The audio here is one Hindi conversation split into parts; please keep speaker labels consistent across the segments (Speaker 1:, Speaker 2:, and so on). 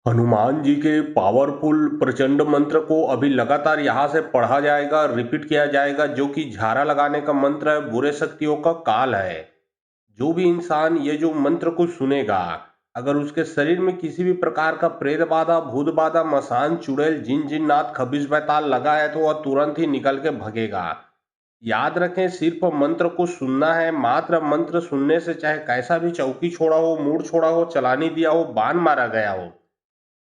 Speaker 1: हनुमान जी के पावरफुल प्रचंड मंत्र को अभी लगातार यहाँ से पढ़ा जाएगा, रिपीट किया जाएगा, जो कि झाड़ा लगाने का मंत्र है, बुरे शक्तियों का काल है। जो भी इंसान ये जो मंत्र को सुनेगा, अगर उसके शरीर में किसी भी प्रकार का प्रेत बाधा, भूत बाधा, मसान, चुड़ैल, जिन जिन्नात, खबीज बैताल लगा है तो वह तुरंत ही निकल के भगेगा। याद रखें, सिर्फ मंत्र को सुनना है, मात्र मंत्र सुनने से चाहे कैसा भी चौकी छोड़ा हो, मूड छोड़ा हो, चलानी दिया हो, बाण मारा गया हो,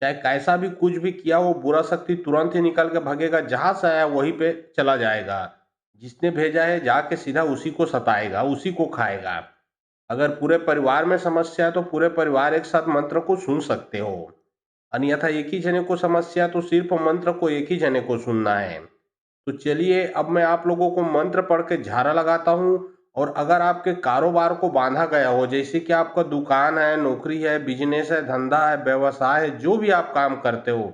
Speaker 1: चाहे कैसा भी कुछ भी किया हो, बुरा शक्ति तुरंत ही निकल के भगेगा, जहां से आया वहीं पे चला जाएगा। जिसने भेजा है जाके सीधा उसी को सताएगा, उसी को खाएगा। अगर पूरे परिवार में समस्या है तो पूरे परिवार एक साथ मंत्र को सुन सकते हो। अन्यथा एक ही जने को समस्या है तो सिर्फ मंत्र को एक ही जने को सुनना है। तो चलिए अब मैं आप लोगों को मंत्र पढ़ के झाड़ा लगाता हूँ। और अगर आपके कारोबार को बांधा गया हो, जैसे कि आपका दुकान है, नौकरी है, बिजनेस है, धंधा है, व्यवसाय है, जो भी आप काम करते हो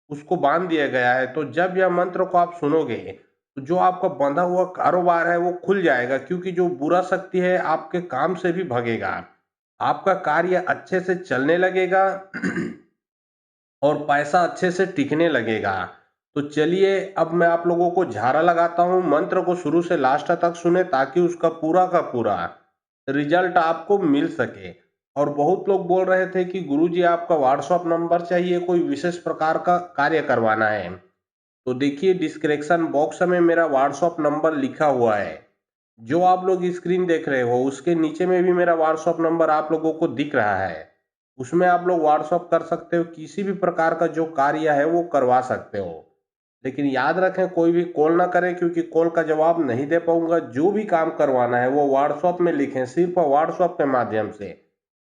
Speaker 1: उसको बांध दिया गया है, तो जब यह मंत्र को आप सुनोगे तो जो आपका बंधा हुआ कारोबार है वो खुल जाएगा, क्योंकि जो बुरा शक्ति है आपके काम से भी भगेगा। आपका कार्य अच्छे से चलने लगेगा और पैसा अच्छे से टिकने लगेगा। तो चलिए अब मैं आप लोगों को झाड़ा लगाता हूँ, मंत्र को शुरू से लास्ट तक सुने ताकि उसका पूरा का पूरा रिजल्ट आपको मिल सके। और बहुत लोग बोल रहे थे कि गुरुजी आपका व्हाट्सएप नंबर चाहिए, कोई विशेष प्रकार का कार्य करवाना है। तो देखिए डिस्क्रिप्शन बॉक्स में मेरा व्हाट्सएप नंबर लिखा हुआ है। जो आप लोग स्क्रीन देख रहे हो उसके नीचे में भी मेरा व्हाट्सएप नंबर आप लोगों को दिख रहा है। उसमें आप लोग व्हाट्सएप कर सकते हो, किसी भी प्रकार का जो कार्य है वो करवा सकते हो। लेकिन याद रखें, कोई भी कॉल ना करें, क्योंकि कॉल का जवाब नहीं दे पाऊंगा। जो भी काम करवाना है वो व्हाट्सएप में लिखें, सिर्फ व्हाट्सएप के माध्यम से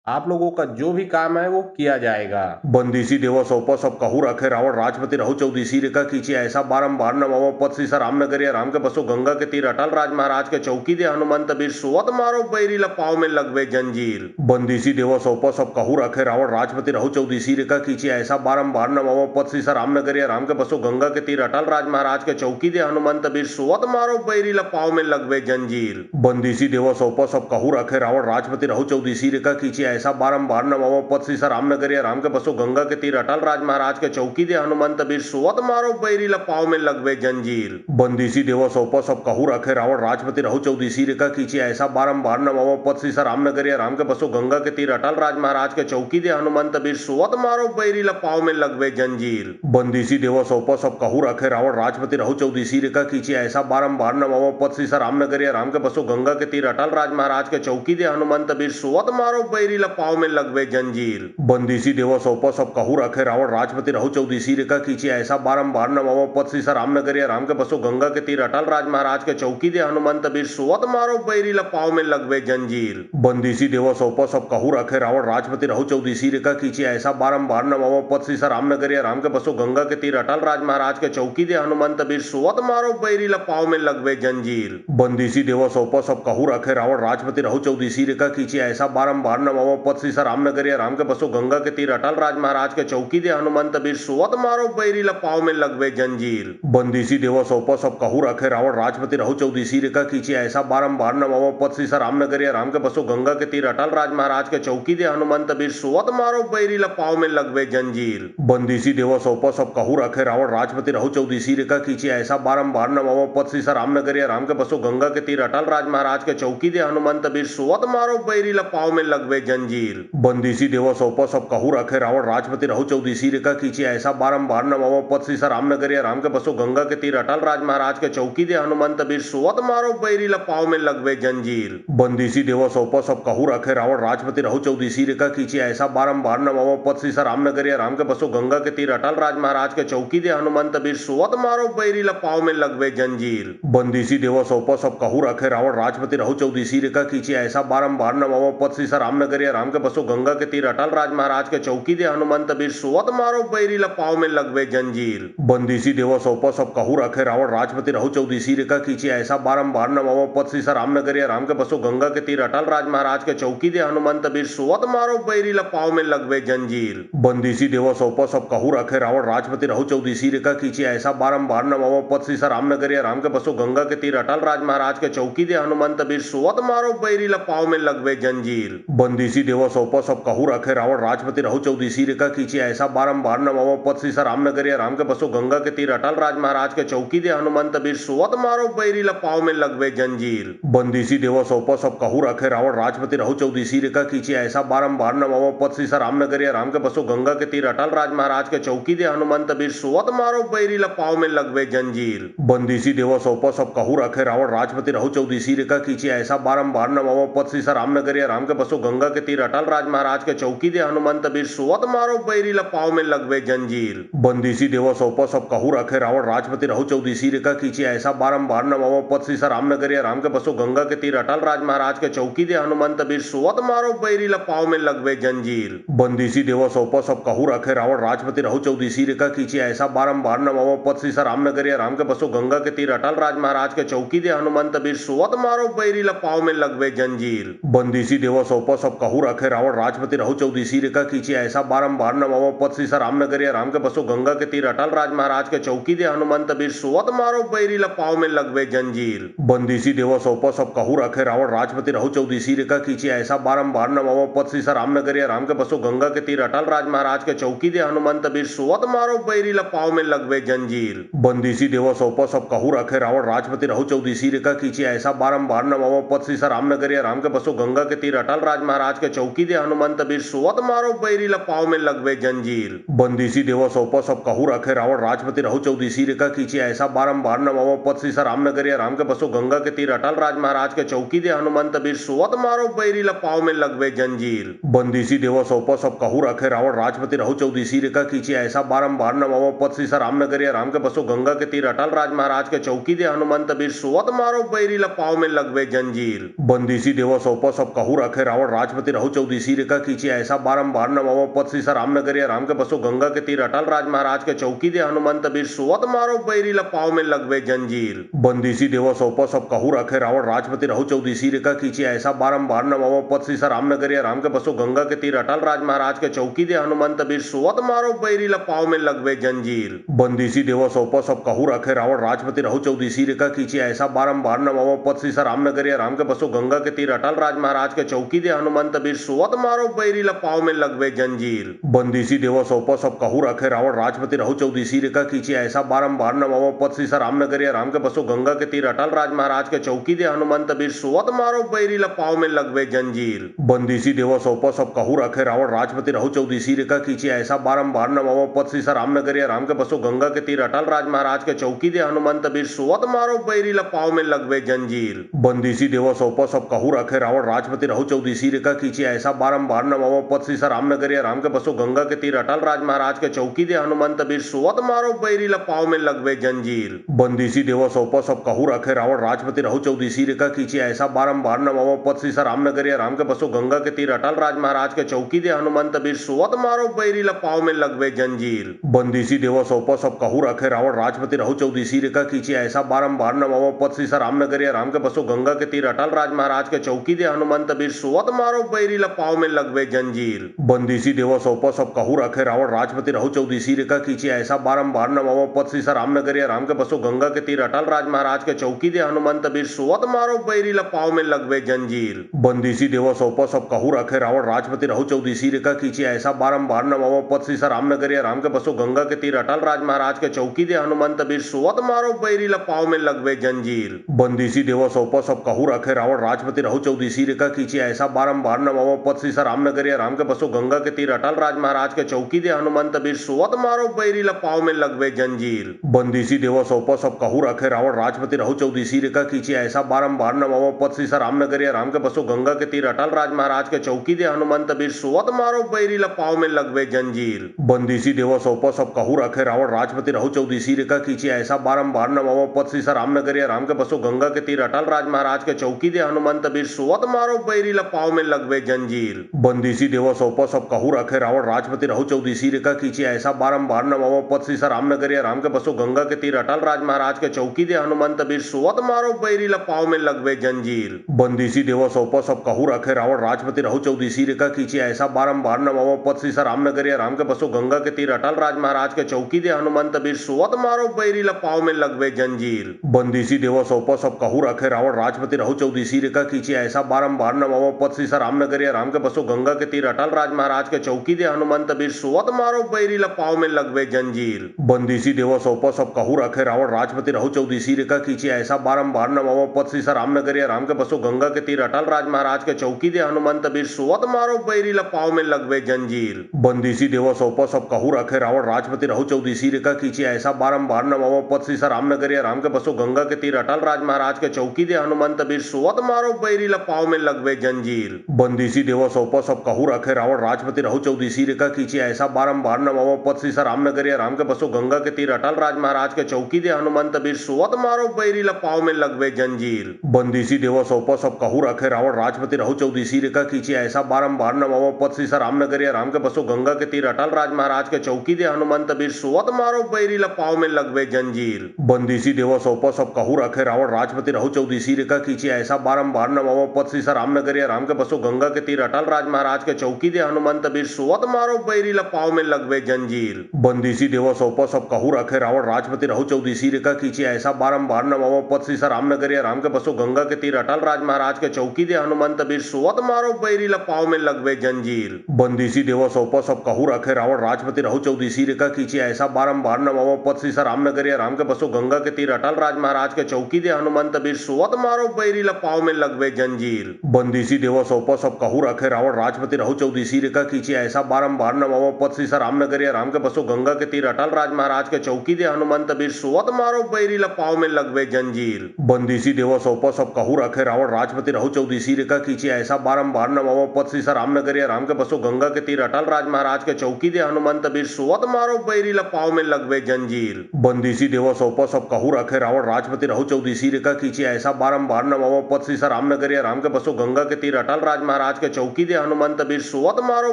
Speaker 1: आप लोगों का जो भी काम है वो किया जाएगा। बंदीसी देवा सौंपा सब कहू रखे रावण राजपति रहो चौदीसी रेखा खींची ऐसा बारंबार नवाओ पद सीसा राम नगर या राम के बसो गंगा के तीर अटल राज महाराज के चौकी दे हनुमंत बीर सुवत मारो बैरी लपाव में लगवे जंजीर। बंदीसी देवा सौंपा सब कहू रखे रावण राजपति रहो चौदीसी रेखा खींची ऐसा बारंबार नवाओ पद सीसा राम नगर या राम के बसो गंगा के तीर अटल राज महाराज के चौकी दे हनुमंत बीर सुवत मारो बैरी लपाव में लगवे जंजीर। बंदीसी देवा सौंपा सब कहू रखे रावण राजपति रहो चौदीसी रेखा खींची ऐसा बारंबार नवाओ पद सीसा राम नगर या राम के बसो गंगा के तीर अटल राज महाराज के चौकी दे हनुमंत बीर सुवत मारो बैरी लपाव में लगवे जंजीर। बंदीसी देवा सौंपा सब कहू रखे रावण राजपति रहो चौदीसी रेखा खींची ऐसा बारंबार नवाओ पद सीसा राम नगर या राम के बसो गंगा के तीर अटल राज महाराज के चौकी दे हनुमंत बीर सुवत मारो बैरी लपाव में लगवे जंजीर। बंदीसी देवा सौंपा सब कहू रखे रावण राजपति रहो चौदीसी रेखा खींची ऐसा बारंबार नवाओ पद सीसा राम नगर या राम के बसो गंगा के तीर अटल राज महाराज के चौकी दे हनुमंत बीर सुवत मारो बैरी लपाव में लगवे जंजीर। बंदीसी देवा सौंपा सब कहू रखे रावण राजपति रहो चौदीसी रेखा खींची ऐसा बारंबार नवाओ पद सीसा राम नगर या राम के बसो गंगा के तीर अटल राज महाराज के चौकी दे हनुमंत बीर सुवत मारो बैरी लपाव में लगवे जंजीर। बंदीसी देवा सौंपा सब कहू रखे रावण राजपति रहो चौदीसी रेखा खींची ऐसा बारंबार नवाओ पद सीसा राम नगर या राम के बसो गंगा के तीर अटल राज महाराज के चौकी दे हनुमंत बीर सुवत मारो बैरी लपाव में लगवे जंजीर। बंदीसी देवा सौंपा सब कहू रखे रावण राजपति रहो चौदीसी रेखा खींची ऐसा बारंबार नवाओ पद सीसा राम नगर या राम के बसो गंगा के तीर अटल राज महाराज के चौकी दे हनुमंत बीर सुवत मारो बैरी लपाव में लगवे जंजीर। बंदीसी देवा सौंपा सब कहू रखे रावण राजपति रहो चौदीसी रेखा खींची ऐसा बारंबार नवाओ पद सीसा राम नगर या राम के बसो गंगा के तीर अटल राज महाराज के चौकी दे हनुमंत बीर सुवत मारो बैरी लपाव में लगवे जंजीर। बंदीसी देवा सौंपा सब कहू रखे रावण राजपति रहो चौदीसी रेखा खींची ऐसा बारंबार नवाओ पद सीसा राम नगर या राम के बसो गंगा के तीर अटल राज महाराज के चौकी दे हनुमंत बीर सुवत मारो बैरी लपाव में लगवे जंजीर। बंदीसी देवा सौंपा सब कहू रखे रावण राजपति रहो चौदीसी रेखा खींची ऐसा बारंबार नवाओ पद सीसा राम नगर या राम के बसो गंगा के तीर अटल राज महाराज के चौकी दे हनुमंत बीर सुवत मारो बैरी लपाव में लगवे जंजीर। बंदीसी देवा सौंपा सब कहू रखे रावण राजपति रहो चौदीसी रेखा खींची ऐसा बारंबार नवाओ पद सीसा राम नगर या राम के बसो गंगा के तीर अटल राज महाराज के चौकी दे हनुमंत बीर सुवत मारो बैरी लपाव में लगवे जंजीर। बंदीसी देवा सौंपा सब कहू रखे रावण राजपति रहो चौदीसी रेखा खींची ऐसा बारंबार नवाओ पद सीसा राम नगर या राम के बसो गंगा के तीर अटल राज महाराज के चौकी दे हनुमंत बीर सुवत मारो बैरी लपाव में लगवे जंजीर। बंदीसी देवा सौंपा सब कहू रखे रावण राजपति रहो चौदीसी रेखा खींची ऐसा बारंबार नवाओ पद सीसा राम नगर या राम के बसो गंगा के तीर अटल राज महाराज के चौकी दे हनुमंत बीर सुवत मारो बैरी लपाव में लगवे जंजीर। बंदीसी देवा सौंपा सब कहू रखे रावण राजपति रहो चौदीसी रेखा खींची ऐसा बारंबार नवाओ पद सीसा राम नगर या राम के बसो गंगा के तीर अटल राज महाराज के चौकी दे हनुमंत बीर सुवत मारो बैरी लपाव में लगवे जंजीर। बंदीसी बंदिशी देव सौंप सब कहू रखे रावण राजपति रहु चौदीसी रेखा खींची ऐसा बारंबार नमो पद सीसा रामनगरिया राम के बसो गंगा के तीर अटल राज महाराज के चौकी दे हनुमंत बीर सुवत मारो बैरी लपाव में लगवे जंजीर बंदिशी देव सौंप सब कहू रखे रावण राजपति रहु चौदीसी रेखा खींची ऐसा बारंबार नमो पद सीसा रामनगरिया राम के बसो गंगा के तीर अटल राज महाराज के चौकी दे हनुमंत बीर सुवत मारो बैरी लपाव में लगवे जंजीर बंदिशी देव सौंप सब कहू रखे रावण राजपति रहु चौदीसी रेखा खींची ऐसा बारंबार नमो पद सीसा रामनगरिया राम के बसो गंगा के तीर अटल राज महाराज के चौकी दे हनुमंत बीर सुवत मारो बैरी लपाव में लगवे जंजीर बंदिशी देव सौंप सब कहू रखे रावण राजपति रहु चौदीसी रेखा खींची ऐसा बारंबार नमो पद सीसा रामनगरिया राम के बसो गंगा के तीर अटल राज महाराज के चौकी दे हनुमंत बीर सुवत मारो बैरी लपाव में लगवे जंजीर बंदिशी देव सौंप सब कहू रखे रावण राजपति रहु चौदीसी रेखा खींची ऐसा बारंबार नमो पद सीसा रामनगरिया राम के बसो गंगा के तीर अटल राज महाराज के चौकी दे हनुमंत बीर सुवत मारो बैरी लपाव में लगवे जंजीर बंदिशी देव सौंप सब कहू रखे रावण राजपति रहु चौदीसी रेखा खींची ऐसा बारंबार नमो पद सीसा रामनगरिया राम के बसो गंगा के तीर अटल राज महाराज के चौकी दे हनुमंत बीर सुवत मारो बैरी लपाव में लगवे जंजीर बंदिशी देव सौंप सब कहू रखे रावण राजपति रहु चौदीसी रेखा खींची ऐसा बारंबार नमो पद सीसा रामनगरिया राम के बसो गंगा के तीर अटल राज महाराज के चौकी दे हनुमंत बीर सुवत मारो बैरी लपाव में लगवे जंजीर बंदिशी देव सौंप सब कहू रखे रावण राजपति रहु चौदीसी रेखा खींची ऐसा बारंबार नमो पद सीसा रामनगरिया राम के बसो गंगा के तीर अटल राज महाराज के चौकी दे हनुमंत बीर सुवत मारो बैरी लपाव में लगवे जंजीर बंदिशी देव सौंप सब कहू रखे रावण राजपति रहु चौदीसी रेखा खींची ऐसा बारंबार नमो पद सीसा रामनगरिया राम के बसो गंगा के तीर अटल राज महाराज के चौकी दे हनुमंत बीर सुवत मारो बैरी लपाव में लगवे जंजीर बंदिशी देव सौंप सब कहू रखे रावण राजपति रहु चौदीसी रेखा खींची ऐसा बारंबार नमो पद सीसा रामनगरिया राम के बसो गंगा के तीर अटल राज महाराज के चौकी दे हनुमंत बीर सुवत मारो बैरी लपाव में लगवे जंजीर बंदिशी देव सौंप सब कहू रखे रावण राजपति रहु चौदीसी रेखा खींची ऐसा बारंबार नमो पद सीसा रामनगरिया राम के बसो गंगा के तीर अटल राज महाराज के चौकी दे हनुमंत बीर सुवत मारो बैरी लपाव में लगवे जंजीर बंदिशी देव सौंप सब कहू रखे रावण राजपति रहु चौदीसी रेखा खींची ऐसा बारंबार नमो पद सीसा रामनगरिया राम के बसो गंगा के तीर अटल राज महाराज के चौकी दे हनुमंत बीर सुवत मारो बैरी लपाव में लगवे जंजीर बंदिशी देव सौंप सब कहू रखे रावण राजपति रहु चौदीसी रेखा खींची ऐसा बारंबार नमो पद सीसा रामनगरिया राम के बसो गंगा के तीर अटल राज महाराज के चौकी दे हनुमंत बीर सुवत मारो बैरी लपाव में लगवे जंजीर बंदिशी देव सौंप सब कहू रखे रावण राजपति रहु चौदीसी रेखा खींची ऐसा बारंबार नमो पद सीसा रामनगरिया राम के बसो गंगा के तीर अटल राज महाराज के चौकी दे हनुमंत बीर सुवत मारो बैरी लपाव में लगवे जंजीर बंदिशी देव सौंप सब कहू रखे रावण राजपति रहु चौदीसी रेखा खींची ऐसा बारंबार नमो पद सीसा रामनगरिया राम के बसो गंगा के तीर अटल राज महाराज के चौकी दे हनुमंत बीर सुवत मारो बैरी लपाव में लगवे जंजीर बंदिशी देव सौंप सब कहू रखे रावण राजपति रहु चौदीसी रेखा खींची ऐसा बारंबार नमो पद सीसा रामनगरिया राम के बसो गंगा के तीर अटल राज महाराज के चौकी दे हनुमंत बीर सुवत मारो बैरी लपाव में लगवे जंजीर बंदिशी देव सौंप सब कहू रखे रावण राजपति रहु चौदीसी रेखा खींची ऐसा बारंबार नमो पद सीसा रामनगरिया राम के बसो गंगा के तीर अटल राज महाराज के चौकी दे हनुमंत बीर सुवत मारो बैरी लपाव में लगवे जंजीर बंदिशी देव सौंप सब कहू रखे रावण राजपति रहु चौदीसी रेखा खींची ऐसा बारंबार नमो पद सीसा रामनगरिया राम के बसो गंगा के तीर अटल राज महाराज के चौकी दे हनुमंत बीर सुवत मारो बैरी लपाव में लगवे जंजीर बंदिशी देव सौंप सब कहू रखे रावण राजपति रहु चौदीसी रेखा खींची ऐसा बारंबार नमो पद सीसा रामनगरिया राम के बसो गंगा के तीर अटल राज महाराज के चौकी दे हनुमंत बीर सुवत मारो बैरी लपाव में लगवे जंजीर बंदिशी देव सौंप सब कहू रखे रावण राजपति रहु चौदीसी रेखा खींची ऐसा बारंबार नमो पद सीसा रामनगरिया राम के बसो गंगा के तीर अटल राज महाराज के चौकी दे हनुमंत बीर सुवत मारो बैरी लपाव में लगवे जंजीर बंदिशी देव सौंप सब कहू रखे रावण राजपति रहु चौदीसी रेखा खींची ऐसा बारंबार नमो पद सीसा रामनगरिया राम के बसो गंगा के तीर अटल राज महाराज के चौकी दे हनुमंत बीर सुवत मारो बैरी लपाव में लगवे जंजीर बंदिशी देव सौंप सब कहू रखे रावण राजपति रहु चौदीसी रेखा खींची ऐसा बारंबार नमो पद सीसा रामनगरिया राम के बसो गंगा के तीर अटल राज महाराज के चौकी दे हनुमंत बीर सुवत मारो बैरी लपाव में लगवे जंजीर बंदिशी देव सौंप सब कहू रखे रावण राजपति रहु चौदीसी रेखा खींची ऐसा बारंबार नमो पद सीसा रामनगरिया राम के बसो गंगा के तीर अटल राज महाराज के चौकी दे हनुमंत बीर सुवत मारो बैरी लपाव में लगवे जंजीर बंदिशी देव सौंप सब कहू रखे रावण राजपति रहु चौदीसी रेखा खींची ऐसा बारंबार नमो पद सीसा रामनगरिया राम के बसो गंगा के तीर अटल राज महाराज के चौकी दे हनुमंत बीर सुवत मारो बैरी लपाव में लगवे जंजीर बंदिशी देव सौंप सब कहू रखे रावण राजपति रहु चौदीसी रेखा खींची ऐसा बारंबार नमो पद सीसा रामनगरिया राम के बसो गंगा के तीर अटल राज महाराज के चौकी दे हनुमंत बीर सुवत मारो बैरी लपाव में लगवे जंजीर बंदिशी देव सौंप सब कहू रखे रावण राजपति रहु चौदीसी रेखा खींची ऐसा बारंबार नमो पद सीसा रामनगरिया रामनगरिया राम के बसो गंगा के तीर अटल राज महाराज के चौकी दे हनुमंत बीर सुवत मारो बैरी ल पाँव में लगवे जंजीर। बंदीसी देव सौंपो सब कहू रखे रावण राजपति रहु चौदीसी रेखा खींची ऐसा बारंबार नमो पद सीसा रामनगरिया राम के बसो गंगा के तीर अटल राज महाराज के चौकी दे हनुमंत बीर सुवत मारो बैरी ल पाँव में लगवे जंजीर। बंदीसी देव सौंपो सब कहू रखे रावण राजपति रहु चौदीसी रेखा खींची ऐसा बारंबार नमो पद सीसा रामनगरिया राम के बसो गंगा के तीर अटल राज महाराज के चौकी दे हनुमंत बीर सुवत मारो बैरी ल पाँव में लगवे जंजीर। बंदीसी देव सौंपो सब कहू रखे रावण राजपति रहु चौदीसी रेखा खींची ऐसा बारंबार नमो पद सीसा रामनगरिया राम के बसो गंगा के तीर अटल राज महाराज के चौकी दे हनुमंत बीर सुवत मारो बैरी ल पाँव में लगवे जंजीर। बंदीसी देव सौंपो सब कहू रखे रावण राजपति रहु चौदीसी रेखा खींची ऐसा बारंबार नमो पद सीसा रामनगरिया राम के बसो गंगा के तीर अटल राज महाराज के चौकी दे हनुमंत बीर सुवत मारो बैरी ल पाँव में लगवे जंजीर। बंदीसी देव सौंपो सब कहू रखे रावण राजपति रहु चौदीसी रेखा खींची ऐसा बारंबार नमो पद सीसा रामनगरिया राम के बसो गंगा के तीर अटल राज महाराज के चौकी दे हनुमंत बीर सुवत मारो बैरी ल पाँव में लगवे जंजीर। बंदीसी देव सौंपो सब कहू रखे रावण राजपति रहु चौदीसी रेखा खींची ऐसा बारंबार नमो पद सीसा रामनगरिया राम के बसो गंगा के तीर अटल राज महाराज के चौकी दे हनुमंत बीर सुवत मारो बैरी ल पाँव में लगवे जंजीर। बंदीसी देव सौंपो सब कहू रखे रावण राजपति रहु चौदीसी रेखा खींची ऐसा बारंबार नमो पद सीसा रामनगरिया राम के बसो गंगा के तीर अटल राज महाराज के चौकी दे हनुमंत बीर सुवत मारो बैरी ल पाँव में लगवे जंजीर। बंदीसी देव सौंपो सब कहू रखे रावण राजपति रहु चौदीसी रेखा खींची ऐसा बारंबार नमो पद सीसा रामनगरिया राम के बसो गंगा के तीर अटल राज महाराज के चौकी दे हनुमंत बीर सुवत मारो बैरी ल पाँव में लगवे जंजीर। बंदीसी देव सौंपो सब कहू रखे रावण राजपति रहु चौदीसी रेखा खींची ऐसा बारंबार नमो पद सीसा रामनगरिया राम के बसो गंगा के तीर अटल राज महाराज के चौकी दे हनुमंत बीर सुवत मारो बैरी ल पाँव में लगवे जंजीर। बंदीसी देव सौंपो सब कहू रखे रावण राजपति रहु चौदीसी रेखा खींची ऐसा बारंबार नमो पद सीसा रामनगरिया राम के बसो गंगा के तीर अटल राज महाराज के चौकी दे हनुमंत बीर सुवत मारो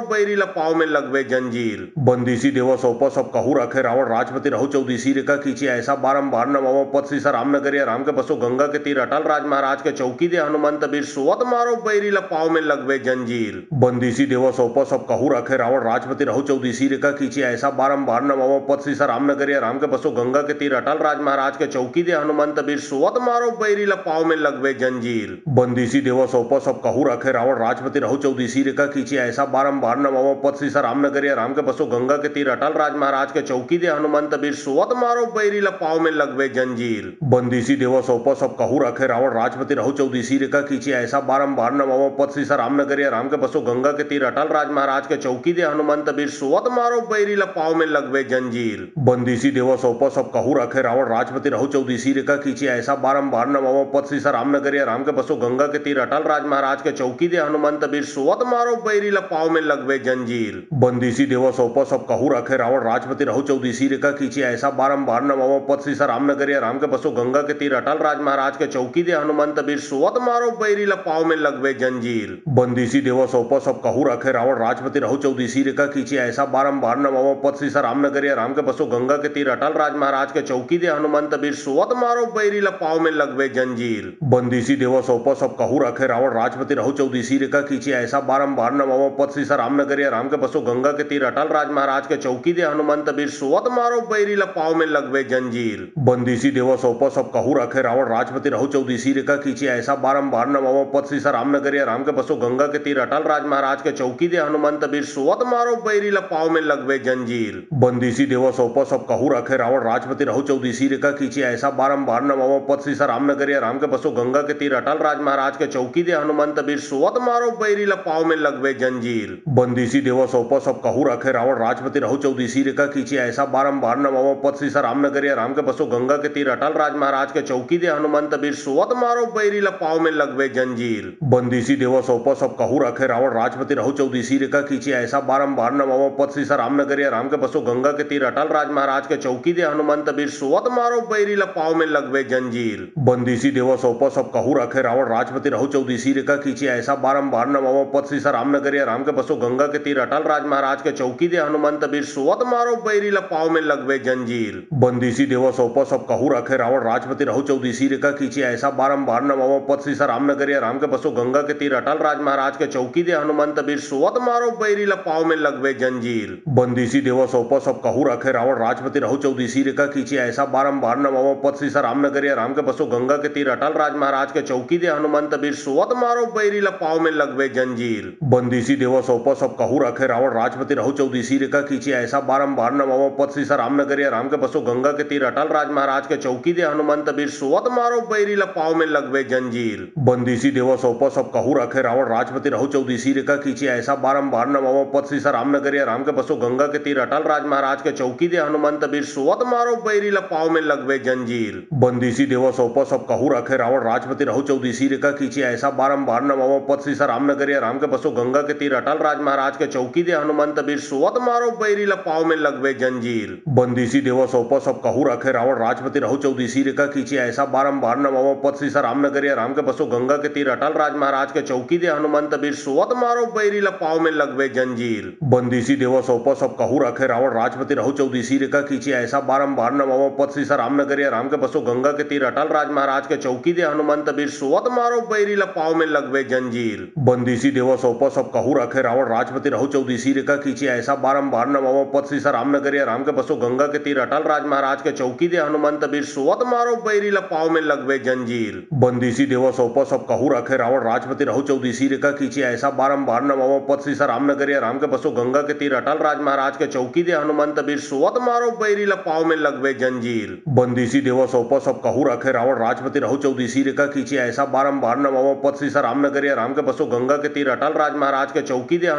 Speaker 1: बैरी ल पाँव में लगवे जंजीर। बंदीसी देव सौंपो सब कहू रखे रावण राजपति रहु चौदीसी रेखा खींची ऐसा बारंबार नमो पद सीसा रामनगरिया राम के बसो गंगा के तीर अटल राज महाराज के चौकी दे हनुमंत बीर सुवत मारो बैरी ल पाँव में लगवे जंजीर। बंदीसी देव सौंपो सब कहू रखे रावण राजपति रहु चौदीसी रेखा खींची ऐसा बारंबार नमो पद सीसा रामनगरिया राम के बसो गंगा के तीर अटल राज महाराज के चौकी दे हनुमंत बीर सुवत मारो बैरी ल पाँव में लगवे जंजीर। बंदीसी देव सौंपो सब कहू रखे रावण राजपति रहु चौदीसी रेखा खींची ऐसा बारंबार नमो पद सीसा रामनगरिया राम के बसो गंगा के तीर अटल राज महाराज के चौकी दे हनुमंत बीर सुवत मारो बैरी ल पाँव में लगवे जंजीर। बंदीसी देव सौंपो सब कहू रखे रावण राजपति रहु चौदीसी रेखा खींची ऐसा बारंबार नमो पद सीसा रामनगरिया राम के बसो गंगा के तीर अटल राज महाराज के चौकी दे हनुमंत बीर सुवत मारो बैरी ल पाँव में लगवे जंजीर। बंदीसी देव सौंपो सब कहू रखे रावण राजपति रहु चौदीसी रेखा खींची ऐसा बारंबार नमो पद सीसा रामनगरिया राम के बसो गंगा के तीर अटल राज महाराज के चौकी दे हनुमंत बीर सुवत मारो बैरी ल पाँव में लगवे जंजीर। बंदीसी देव सौंपो सब कहू रखे रावण राजपति रहु चौदीसी रेखा खींची ऐसा बारंबार नमो पद सीसा रामनगरिया राम के बसो गंगा के तीर अटल राज महाराज के चौकी दे हनुमंत बीर सुवत मारो बैरी ल पाँव में लगवे जंजीर। बंदीसी देव सौंपो सब कहू रखे रावण राजपति रहु चौदीसी रेखा खींची ऐसा बारंबार नमो पद सीसा रामनगरिया राम के बसो गंगा के तीर अटल राज महाराज के चौकी दे हनुमंत बीर सुवत मारो बैरी ल पाँव में लगवे जंजीर। बंदीसी देव सौंपो सब कहू रखे रावण राजपति रहु चौदीसी रेखा खींची ऐसा बारंबार नमो पद सीसा रामनगरिया राम के बसो गंगा के तीर अटल राज महाराज के चौकी दे हनुमंत बीर सुवत मारो बैरी ल पाँव में लगवे जंजीर। बंदीसी देव सौंपो सब कहू रखे रावण राजपति रहु चौदीसी रेखा खींची ऐसा बारंबार नमो पद सीसा रामनगरिया राम के बसो गंगा के तीर अटल राज महाराज के चौकी दे हनुमंत बीर सुवत मारो बैरी ल पाँव में लगवे जंजीर। बंदीसी देव सौंपो सब कहू रखे रावण राजपति रहु चौदीसी रेखा खींची ऐसा बारंबार नमो पद सीसा रामनगरिया राम के बसो गंगा के तीर अटल राज महाराज के चौकी दे हनुमंत बीर सुवत मारो बैरी ल पाँव में लगवे जंजीर। बंदीसी देव सौंपो सब कहू रखे रावण राजपति रहु चौदीसी रेखा खींची ऐसा बारंबार नमो पद सीसा रामनगरिया राम के बसो गंगा के तीर अटल राज महाराज के चौकी दे हनुमंत बीर सुवत मारो बैरी ल पाँव में लगवे जंजीर। बंदीसी देव सौंपो सब कहू रखे रावण राजपति रहु चौदीसी रेखा खींची ऐसा बारंबार नमो पद सीसा रामनगरिया राम के बसो गंगा के तीर अटल राज महाराज के चौकी दे हनुमंत बीर सुवत मारो बैरी ल पाँव में लगवे जंजीर। बंदीसी देव सौंपो सब कहू रखे रावण राजपति रहु चौदीसी रेखा खींची ऐसा बारंबार नमो पद सीसा रामनगरिया राम के बसो गंगा के तीर अटल राज महाराज के चौकी दे हनुमंत बीर सुवत मारो बैरी ल पाँव में लगवे जंजीर। बंदीसी देव सौंपो सब कहू रखे रावण राजपति रहु चौदीसी रेखा खींची ऐसा बारंबार नमो पद सीसा रामनगरिया राम के बसो गंगा के तीर अटल राज महाराज के चौकी दे हनुमंत बीर सुवत मारो बैरी ल पाँव में लगवे जंजीर। बंदीसी देव सौंपो सब कहू रखे रावण राजपति रहु चौदीसी रेखा खींची ऐसा बारंबार नमो पद सीसा रामनगरिया राम के बसो गंगा के तीर अटल राज महाराज के चौकी दे हनुमंत बीर सुवत मारो बैरी ल पाँव में लगवे जंजीर। बंदीसी देवा सौंपा सब कहू रखे रावण राजपति रहु चौदीसी रेखा खींची ऐसा बारंबार नमो पद सी रामनगरिया राम के बसो गंगा के तीर अटल राज महाराज के चौकी दे हनुमंत बीर सुवत मारो बैरी लपाव में लगवे जंजीर। बंदीसी देवा सौंपा सब कहू रखे रावण राजपति रहु चौदीसी रेखा खींची ऐसा बारंबार नमो पद सी रामनगरिया राम के बसो गंगा के तीर अटल राज महाराज के चौकी दे हनुमंत बीर सुवत मारो बैरी लपाव में लगवे जंजीर। बंदीसी देवा सौंपा सब कहू रखे रावण राजपति रहु चौदीसी रेखा खींची ऐसा बारंबार नमो पद सी रामनगरिया राम के बसो गंगा के तीर अटल राज महाराज के चौकी दे हनुमंत बीर सुवत मारो बैरी लपाव में लगवे जंजीर। बंदीसी देवा सौंपा सब कहू रखे रावण राजपति रहु चौदीसी रेखा खींची ऐसा बारंबार नमो पद सी रामनगरिया राम के बसो गंगा के तीर अटल राज महाराज के चौकी दे हनुमंत बीर सुवत मारो बैरी लपाव में लगवे जंजीर। बंदीसी देवा सौंपा सब कहू रखे रावण राजपति रहु चौदीसी रेखा खींची ऐसा बारंबार नमो पद सी रामनगरिया राम के बसो गंगा के तीर अटल राज महाराज के चौकी दे हनुमंत बीर सुवत मारो बैरी लपाव में लगवे जंजीर। बंदीसी देवा सौंपा सब कहू रखे रावण राजपति रहु चौदीसी रेखा खींची ऐसा बारंबार नमो पद सी रामनगरिया राम के बसो गंगा के तीर अटल राज महाराज के चौकी दे हनुमंत बीर सुवत मारो बैरी लपाव में लगवे जंजीर। बंदीसी देवा सौंपा सब कहू रखे रावण राजपति रहु चौदीसी रेखा खींची ऐसा बारंबार नमो पद सी रामनगरिया राम के बसो गंगा के तीर अटल राज महाराज के चौकी दे हनुमंत बीर सुवत मारो बैरी लपाव में लगवे जंजीर। बंदीसी देवा सौंपा सब कहू रखे रावण राजपति रहु चौदीसी रेखा खींची ऐसा बारंबार नमो पद सी रामनगरिया राम के बसो गंगा के तीर अटल राज महाराज के चौकी दे हनुमंत बीर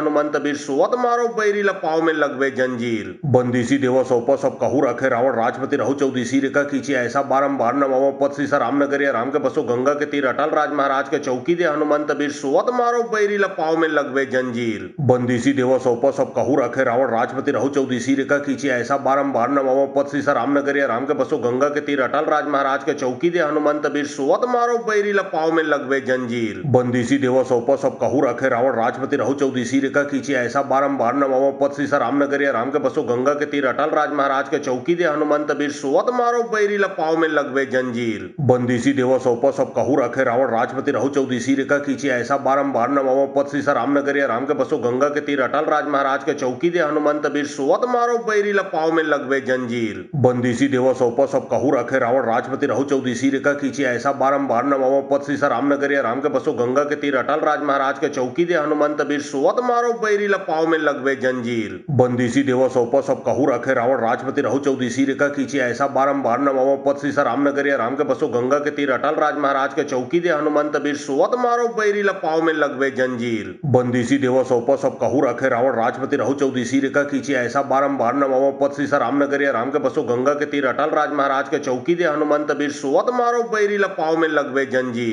Speaker 1: सुवत मारो बैरी लपाव में लगवे जंजीर। बंदीसी देवा सौंपा सब कहू रखे रावण राजपति रहु चौदीसी रेखा खींची ऐसा बारंबार नमो पद सी रामनगरिया राम के बसो गंगा के तीर अटल राज महाराज के चौकी दे हनुमंत बीर सुवत मारो बैरी लपाव में लगवे जंजीर। बंदीसी देवा सौंपा सब कहू रखे रावण राजपति रहु चौदीसी रेखा खींची ऐसा बारंबार नमो पद सी रामनगरिया राम के बसो गंगा के तीर अटल राज महाराज के चौकी दे हनुमंत बीर सुवत मारो बैरी लपाव में लगवे जंजीर। बंदीसी देवा सौंपा सब कहू रखे रावण राजपति रहु चौदीसी रेखा खींची ऐसा बारंबार नमो पद सी रामनगरिया राम के बसो गंगा के तीर अटल राज महाराज के चौकी दे हनुमंत बीर सुवत मारो बैरी लपाव में लगवे जंजीर। बंदीसी देवा सौंपा सब कहू रखे रावण राजपति रहु चौदीसी रेखा खींची ऐसा बारंबार नमो पद सी रामनगरिया राम के बसो गंगा के तीर अटल राज महाराज के चौकी दे हनुमंत बीर सुवत मारो बैरी लपाव में लगवे जंजीर। बंदीसी देवा सौंपा सब कहू रखे रावण राजपति रहु चौदीसी रेखा खींची ऐसा बारंबार नमो पद सी रामनगरिया राम के बसो गंगा के तीर अटल राज महाराज के चौकी दे हनुमंत बीर सुवत मारो बैरी लपाव में लगवे जंजीर। बंदीसी देवा सौंपा सब कहू रखे रावण राजपति रहु चौदीसी रेखा खींची ऐसा बारंबार नमो पद सी रामनगरिया राम के बसो गंगा के तीर अटल राज महाराज के चौकी दे हनुमंत बीर सुवत मारो बैरी लपाव में लगवे जंजीर। बंदीसी देवा सौंपा सब कहू रखे रावण राजपति रहु चौदीसी रेखा खींची ऐसा बारंबार नमो पद सी रामनगरिया राम के बसो गंगा के तीर अटल राज महाराज के चौकी दे हनुमंत बीर सुवत मारो बैरी लपाव में लगवे जंजीर।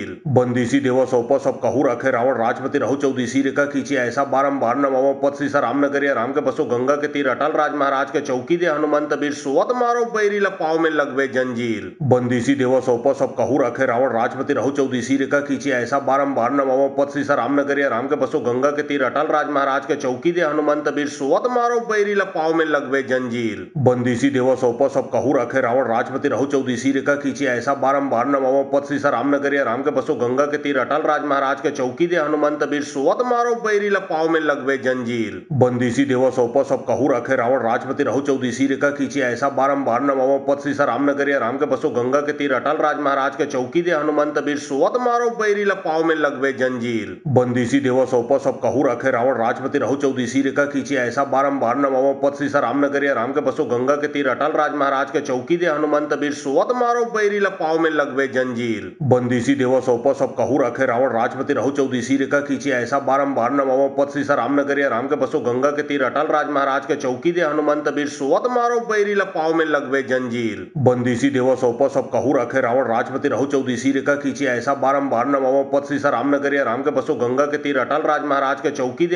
Speaker 1: बंदीसी देवा सौंपा सब कहू रखे रावण राजपति रहु चौदीसी रेखा खींची ऐसा बारंबार नमो पद सी रामनगरिया राम के बसो गंगा के तीर अटल राज महाराज के चौकी दे हनुमंत बीर सुवत मारो बैरी लपाव में लगवे जंजीर। बंदीसी देवा सौंपा सब कहू रखे रावण राजपति रहु चौदीसी रेखा खींची ऐसा बारंबार नमो पद सी रामनगरिया राम के बसो गंगा के तीर अटल राज महाराज के चौकी दे हनुमंत बीर सुवत मारो बैरी लपाव में लगवे जंजीर। बंदीसी देवा सौंपा सब कहू रखे रावण राजपति रहु चौदीसी रेखा खींची ऐसा बारंबार नमो पद सी रामनगरिया राम के बसो गंगा के तीर अटल राज महाराज के चौकी दे हनुमंत बीर सुवत मारो बैरी लपाव में लगवे जंजीर। बंदीसी देवा सौंपा सब कहू रखे रावण राजपति रहु चौदीसी रेखा खींची ऐसा बारंबार नमो पद सी रामनगरिया राम के बसो गंगा के तीर अटल राज महाराज के चौकी दे हनुमंत बीर सुवत मारो बैरी लपाव में लगवे जंजीर। बंदीसी देवा सौंपा सब कहू रखे रावण राजपति रहु चौदीसी रेखा खींची ऐसा बारंबार नमो पद सी रामनगरिया राम के बसो गंगा के तीर अटल राज महाराज के चौकी दे हनुमंत बीर सुवत मारो बैरी लपाव में लगवे जंजीर। बंदीसी देवा सौंपा सब कहू रखे रावण राजपति रहु चौदीसी रेखा खींची ऐसा बारंबार नमो पद सी रामनगरिया राम के बसो गंगा के तीर अटल राज महाराज के चौकी दे हनुमंत बीर सुवत मारो बैरी लपाव में लगवे जंजीर। बंदीसी देवा सौंपा सब कहू रखे रावण राजपति रहु चौदीसी रेखा खींची ऐसा बारंबार नमो पद सी रामनगरिया राम के बसो गंगा के तीर अटल राज महाराज के चौकी दे हनुमंत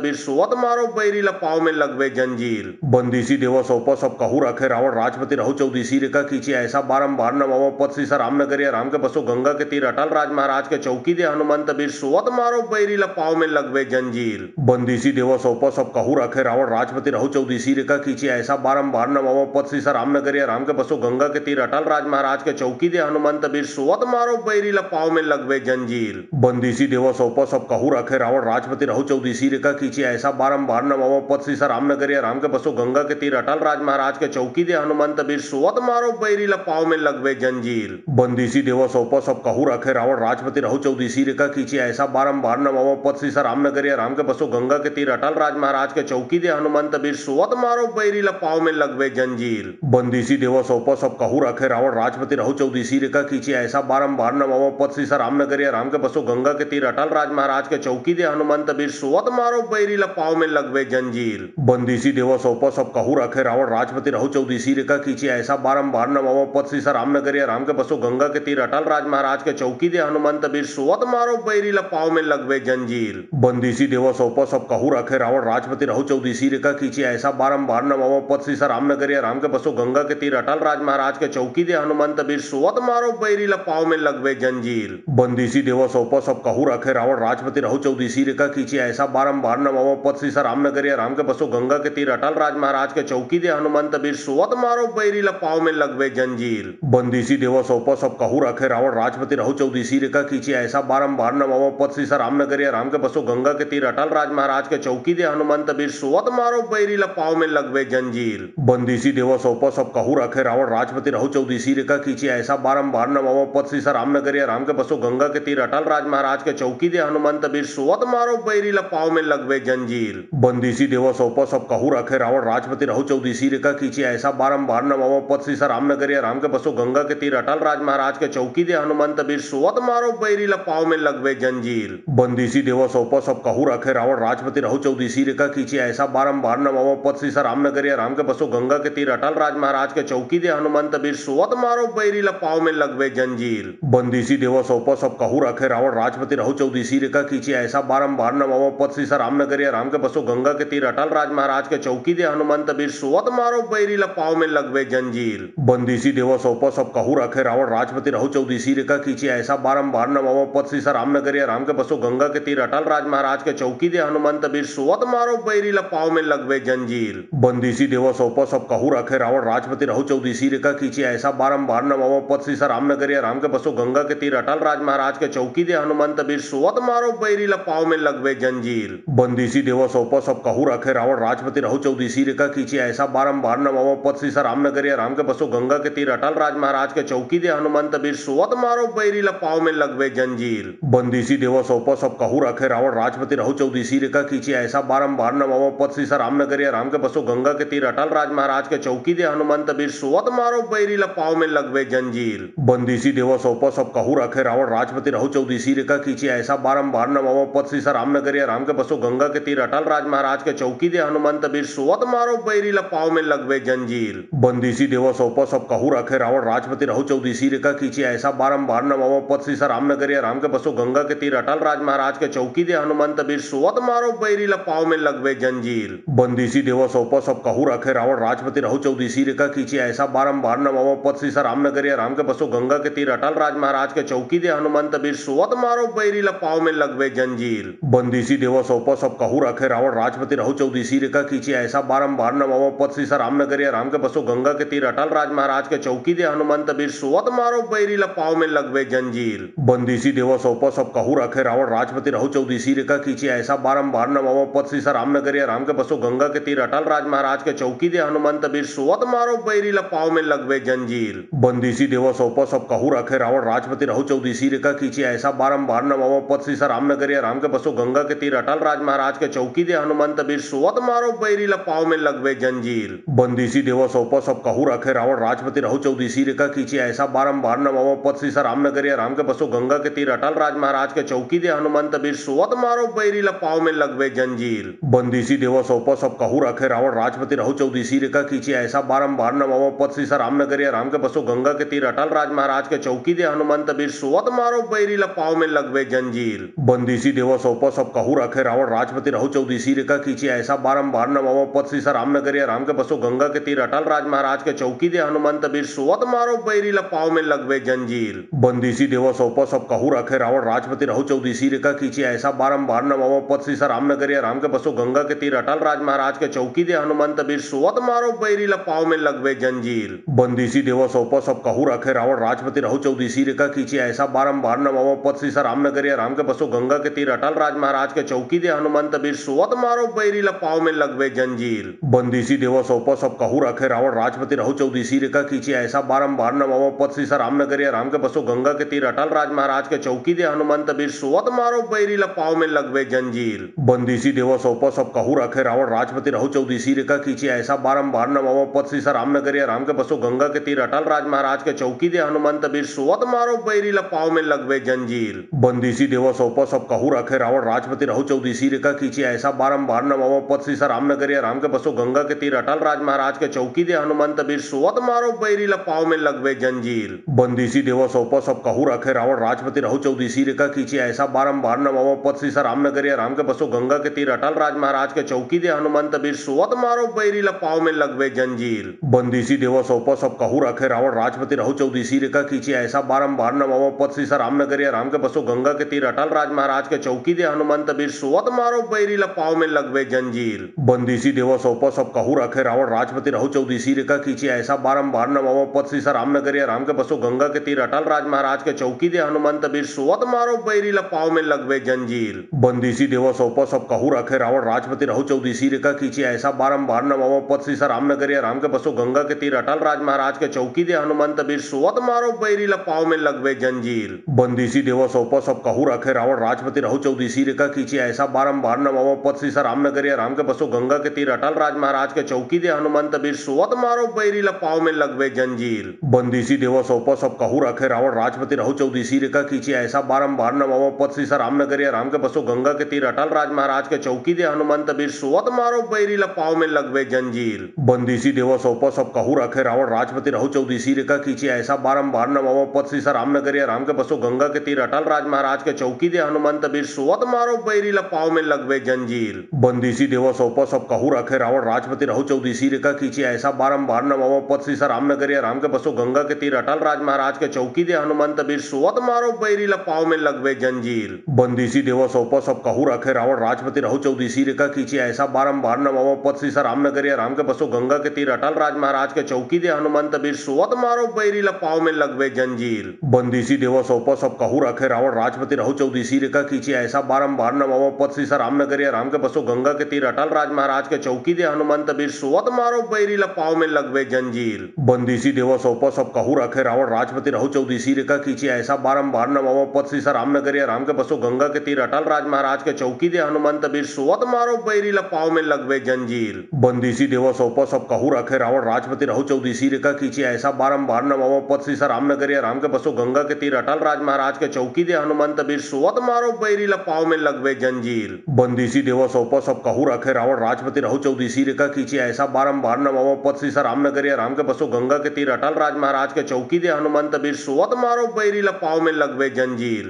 Speaker 1: बीर सुवत मारो बैरी लपाव में लगवे जंजीर। बंदीसी देवा सौंपा सब कहू रखे रावण राजपति रहु चौदीसी रेखा खींची ऐसा बारंबार नमो पद सी रामनगरिया राम के बसो गंगा के तीर अटल राज महाराज के चौकी दे हनुमंत बीर सुवत मारो बैरी लपाव में लगवे जंजीर। बंदीसी देवा सौंपा सब कहू रखे रावण राजपति रहु चौदीसी रेखा खींची ऐसा बारंबार नमो पद सी रामनगरिया राम के बसो गंगा के तीर अटल राज महाराज के चौकी दे हनुमंत बीर सुवत मारो बैरी लपाव में लगवे जंजीर। बंदीसी देवा सौंपा सब कहू रखे रावण राजपति रहु चौदीसी रेखा खींची ऐसा बारंबार नमो पद सी रामनगरिया राम के बसो गंगा के तीर अटल राज महाराज के चौकी दे हनुमंत बीर सुवत मारो बैरी लपाव में लगवे जंजीर। बंदीसी देवा सौंपा सब कहू रखे रावण राजपति रहु चौदीसी रेखा खींची ऐसा बारंबार नमावो पद सीसा रामनगरिया राम के बसो गंगा के तीर अटल राज महाराज के चौकी दे हनुमंत बीर सुवत मारो बैरी लपाव में लगवे जंजीर बंदीसी देवा सौपा सब कहू रखे रावण राजपति रहु चौदीसी रेखा खींची ऐसा बारंबार नमावो पद सीसा रामनगरिया राम के बसो गंगा के तीर अटल राज महाराज के चौकी दे हनुमंत बीर सुवत मारो बैरी लपाव में लगवे जंजीर बंदीसी देवा सौपा सब कहू रखे रावण राजपति रहु चौदीसी रेखा खींची ऐसा बारंबार नमावो पद सीसा रामनगरिया राम के बसो गंगा के तीर अटल राज महाराज के चौकी दे हनुमंत बीर सुवत मारो बैरी लपाव में लगवे जंजीर बंदीसी देवा सौपा सब कहू रखे रावण राजपति रहु चौदीसी रेखा खींची ऐसा बारंबार नमावो पद सीसा रामनगरिया राम के बसो गंगा के तीर अटल राज महाराज के चौकी दे हनुमंत बीर सुवत मारो बैरी लपाव में लगवे जंजीर बंदीसी देवा सौपा सब कहू रखे रावण राजपति रहु चौदीसी रेखा खींची ऐसा बारंबार नमावो पद सीसा रामनगरिया राम के बसो गंगा के तीर अटल राज महाराज के चौकी दे हनुमंत बीर सुवत मारो बैरी लपाव में लगवे जंजीर बंदीसी देवा सौपा सब कहू रखे रावण राजपति रहु चौदीसी रेखा खींची ऐसा बारंबार नमावो पद सीसा रामनगरिया राम के बसो गंगा के तीर अटल राज महाराज के चौकी दे हनुमंत बीर सुवत मारो बैरी लपाव में लगवे जंजीर बंदीसी देवा सौपा सब कहू रखे रावण राजपति रहु चौदीसी रेखा खींची ऐसा बारंबार नमावो पद सीसा रामनगरिया राम के बसो गंगा के तीर अटल राज महाराज के चौकी दे हनुमंत बीर सुवत मारो बैरी लपाव में लगवे जंजीर बंदीसी देवा सौपा सब कहू रखे रावण राजपति रहु चौदीसी रेखा खींची ऐसा बारंबार नमावो पद सीसा रामनगरिया राम के बसो गंगा के तीर अटल राज महाराज के चौकी दे हनुमंत बीर सुवत मारो बैरी लपाव में लगवे जंजीर बंदीसी देवा सौपा सब कहू रखे रावण राजपति रहु चौदीसी रेखा खींची ऐसा बारंबार नमावो पद सीसा रामनगरिया राम के बसो गंगा के तीर अटल राज महाराज के चौकी दे हनुमंत बीर सुवत मारो बैरी लपाव में लगवे जंजीर बंदीसी देवा सौपा सब कहू रखे रावण राजपति रहु चौदीसी रेखा खींची ऐसा बारंबार नमावो पद सीसा रामनगरिया राम के बसो गंगा के तीर अटल राज महाराज के चौकी दे हनुमंत बीर सुवत मारो बैरी लपाव में लगवे जंजीर बंदीसी देवा सौपा सब कहू रखे रावण राजपति रहु चौदीसी रेखा खींची ऐसा बारंबार नमावो पद सीसा रामनगरिया राम के बसो गंगा के तीर अटल राज महाराज के चौकी दे हनुमंत बीर सुवत मारो बैरी लपाव में लगवे जंजीर बंदीसी देवा सौपा सब कहू रखे रावण राजपति रहु चौदीसी रेखा खींची ऐसा बारंबार नमावो पद सीसा रामनगरिया राम के बसो गंगा के तीर अटल राज महाराज के चौकी दे हनुमंत बीर सुवत मारो बैरी लपाव में लगवे जंजीर बंदीसी देवा सौपा सब कहू रखे रावण राजपति रहु चौदीसी रेखा खींची ऐसा बारंबार नमावो पद सीसा रामनगरिया राम के बसो गंगा के तीर अटल राज महाराज के चौकी दे हनुमंत बीर सुवत मारो बैरी लपाव में लगवे जंजीर बंदीसी देवा सौपा सब कहू रखे रावण राजपति रहु चौदीसी रेखा खींची ऐसा बारंबार नमावो पद सीसा रामनगरिया राम के बसो गंगा के तीर अटल राज महाराज के चौकी दे हनुमंत बीर सुवत मारो बैरी लपाव में लगवे जंजीर बंदीसी देवा सौपा सब कहू रखे रावण राजपति रहु चौदीसी रेखा खींची ऐसा बारंबार नमावो पद सीसा रामनगरिया राम के बसो गंगा के तीर अटल राज महाराज के चौकी दे हनुमंत बीर सुवत मारो बैरी लपाव में लगवे जंजीर बंदीसी देवा सौपा सब कहू रखे रावण राजपति रहु चौदीसी रेखा खींची ऐसा बारंबार नमावो पद सीसा रामनगरिया राम के बसो गंगा के तीर अटल राज महाराज के चौकी दे हनुमंत बीर सुवत मारो बैरी लपाव में लगवे जंजीर बंदीसी देवा सौपा सब कहू रखे रावण राजपति रहु चौदीसी रेखा खींची ऐसा बारंबार नमावो पद सीसा रामनगरिया राम के बसो गंगा के तीर अटल राज महाराज के चौकी दे हनुमंत बीर सुवत मारो बैरी लपाव में लगवे जंजीर बंदीसी देवा सौपा सब कहू रखे रावण राजपति रहु चौदीसी रेखा खींची ऐसा बारंबार नमावो पद सीसा रामनगरिया राम के बसो गंगा के तीर अटल राज महाराज के चौकी दे हनुमंत बीर सुवत मारो बैरी लपाव में लगवे जंजीर बंदीसी देवा सौपा सब कहू रखे रावण राजपति रहु चौदीसी रेखा खींची ऐसा बारंबार नमावो पद सीसा रामनगरिया राम के बसो गंगा के तीर अटल राज महाराज के चौकी दे हनुमंत बीर सुवत मारो बैरी लपाव में लगवे जंजीर बंदीसी देवा सौपा सब कहू रखे रावण राजपति रहु चौदीसी रेखा खींची ऐसा बारंबार नमावो पद सीसा रामनगरिया राम के बसो गंगा के तीर अटल राज महाराज के चौकी दे हनुमंत बीर सुवत मारो बैरी लपाव में लगवे जंजीर बंदीसी देवा सौपा सब कहू रखे रावण राजपति रहु चौदीसी रेखा खींची ऐसा बारंबार नमावो पद सीसा रामनगरिया राम के बसो गंगा के तीर अटल राज महाराज के चौकी दे हनुमंत बीर सुवत मारो बैरी लपाव में लगवे जंजीर बंदीसी देवा सौपा सब कहू रखे रावण राजपति रहु चौदीसी रेखा खींची ऐसा बारंबार नमावो पद सीसा रामनगरिया राम के बसो गंगा के तीर अटल राज महाराज के चौकी दे हनुमंत बीर सुवत मारो बैरी लपाव में लगवे जंजीर बंदीसी देवा सौपा सब कहू रखे रावण राजपति रहु चौदीसी रेखा खींची ऐसा बारंबार नमावो पद सीसा रामनगरिया राम के बसो गंगा के तीर अटल राज महाराज के चौकी दे हनुमंत बीर सुवत मारो बैरी लपाव में लगवे जंजीर बंदीसी देवा सौपा सब कहू रखे रावण राजपति रहु चौदीसी रेखा खींची ऐसा बारंबार नमावो पद सीसा रामनगरिया राम के बसो गंगा के तीर अटल राज महाराज के चौकी दे हनुमंत बीर सुवत मारो बैरी लपाव में लगवे जंजीर बंदीसी देवा सौपा सब कहू रखे रावण राजपति रहु चौदीसी रेखा खींची ऐसा बारंबार नमावो पद सीसा रामनगरिया राम के बसो गंगा के तीर अटल राज महाराज के चौकी दे हनुमंत बीर सुवत मारो बैरी लपाव में लगवे जंजीर बंदीसी देवा सौपा सब कहू रखे रावण राजपति रहु चौदीसी रेखा खींची ऐसा बारंबार नमावो पद सीसा रामनगरिया राम के बसो गंगा के तीर अटल राज महाराज के चौकी दे हनुमंत बीर सुवत सुवत मारो बैरी ला पाँव में लगवे जंजीर। बंदीसी देवा सौंपा सब कहू रखे रावण राजपति रहु चौदीसी रेखा खींची ऐसा बारंबार नवाओ पद सीसा रामनगर या राम के बसो गंगा के तीर अटल राज महाराज के चौकी दे हनुमंत बीर सुवत मारो बैरी ला पाँव में लगवे जंजीर। बंदीसी देवा सौंपा सब कहू रखे रावण राजपति रहु चौदीसी रेखा खींची ऐसा बारंबार नवाओ पद सीसा रामनगर या राम के बसो गंगा के तीर अटल राज महाराज के चौकी दे हनुमंत बीर सुवत मारो बैरी ला पाँव में लगवे जंजीर। बंदीसी देवा सौंपा सब कहू रखे रावण राजपति रहु चौदीसी रेखा खींची ऐसा बारंबार नवाओ पद सीसा रामनगर या राम के बसो गंगा के तीर अटल राज महाराज के चौकी दे हनुमंत बीर सुवत मारो बैरी ला पाँव में लगवे जंजीर। बंदीसी देवा सौंपा सब कहू रखे रावण राजपति रहु चौदीसी रेखा खींची ऐसा बारंबार नवाओ पद सीसा रामनगर या राम के बसो गंगा के तीर अटल राज महाराज के चौकी दे हनुमंत बीर सुवत मारो बैरी ला पाँव में लगवे जंजीर। बंदीसी देवा सौंपा सब कहू रखे रावण राजपति रहु चौदीसी रेखा खींची ऐसा बारंबार नवाओ पद सीसा रामनगर या राम के बसो गंगा के तीर अटल राज महाराज के चौकी दे हनुमंत बीर सुवत मारो बैरी ला पाँव में लगवे जंजीर। बंदीसी देवा सौंपा सब कहू रखे रावण राजपति रहु चौदीसी रेखा खींची ऐसा बारंबार नवाओ पद सीसा रामनगर या राम के बसो गंगा के तीर अटल राज महाराज के चौकी दे हनुमंत बीर सुवत मारो बैरी ला पाँव में लगवे जंजीर। बंदीसी देवा सौंपा सब कहू रखे रावण राजपति रहु चौदीसी रेखा खींची ऐसा बारंबार नवाओ पद सीसा रामनगर या राम के बसो गंगा के तीर अटल राज महाराज के चौकी दे हनुमंत बीर सुवत मारो बैरी ला पाँव में लगवे जंजीर। बंदीसी देवा सौंपा सब कहू रखे रावण राजपति रहु चौदीसी रेखा खींची ऐसा बारंबार नवाओ पद सीसा रामनगर या राम के बसो गंगा के तीर अटल राज महाराज के चौकी दे हनुमंत बीर सुवत मारो बैरी ला पाँव में लगवे जंजीर। बंदीसी देवा सौंपा सब कहू रखे रावण राजपति रहु चौदीसी रेखा खींची ऐसा बारंबार नवाओ पद सीसा रामनगर या राम के बसो गंगा के तीर अटल राज महाराज के चौकी दे हनुमंत बीर सुवत मारो बैरी ला पाँव में लगवे जंजीर। बंदीसी देवा सौंपा सब कहू रखे रावण राजपति रहु चौदीसी रेखा खींची ऐसा बारंबार नवाओ पद सीसा रामनगर या राम के बसो गंगा के तीर अटल राज महाराज के चौकी दे हनुमंत बीर सुवत मारो बैरी ला पाँव में लगवे जंजीर। बंदीसी देवा सौंपा सब कहू रखे रावण राजपति रहु चौदीसी रेखा खींची ऐसा बारंबार नवाओ पद सीसा रामनगर या राम के बसो गंगा के तीर अटल राज महाराज के चौकी दे हनुमंत बीर सुवत मारो बैरी ला पाँव में लगवे जंजीर। बंदीसी देवा सौंपा सब कहू रखे रावण राजपति रहु चौदीसी रेखा खींची ऐसा बारंबार नवाओ पद सीसा रामनगर या राम के बसो गंगा के तीर अटल राज महाराज के चौकी दे हनुमंत बीर सुवत मारो बैरी ला पाँव में लगवे जंजीर। बंदीसी देवा सौंपा सब कहू रखे रावण राजपति रहु चौदीसी रेखा खींची ऐसा बारंबार नवाओ पद सीसा रामनगर या राम के बसो गंगा के तीर अटल राज महाराज के चौकी दे हनुमंत बीर सुवत मारो बैरी ला पाँव में लगवे जंजीर। बंदीसी देवा सौंपा सब कहू रखे रावण राजपति रहु चौदीसी रेखा खींची ऐसा बारंबार नवाओ पद सीसा रामनगर या राम के बसो गंगा के तीर अटल राज महाराज के चौकी दे हनुमंत बीर सुवत मारो बैरी ला पाँव में लगवे जंजीर। बंदीसी देवा सौंपा सब कहू रखे रावण राजपति रहु चौदीसी रेखा खींची ऐसा बारंबार नवाओ पद सीसा रामनगर या राम के बसो गंगा के तीर अटल राज महाराज के चौकी दे हनुमंत बीर सुवत मारो बैरी ला पाँव में लगवे जंजीर। बंदीसी देवा सौंपा सब कहू रखे रावण राजपति रहु चौदीसी रेखा खींची ऐसा बारंबार नवाओ पद सीसा रामनगर या राम के बसो गंगा के तीर अटल राज महाराज के चौकी दे हनुमंत बीर सुवत मारो बैरी ला पाँव में लगवे जंजीर। बंदीसी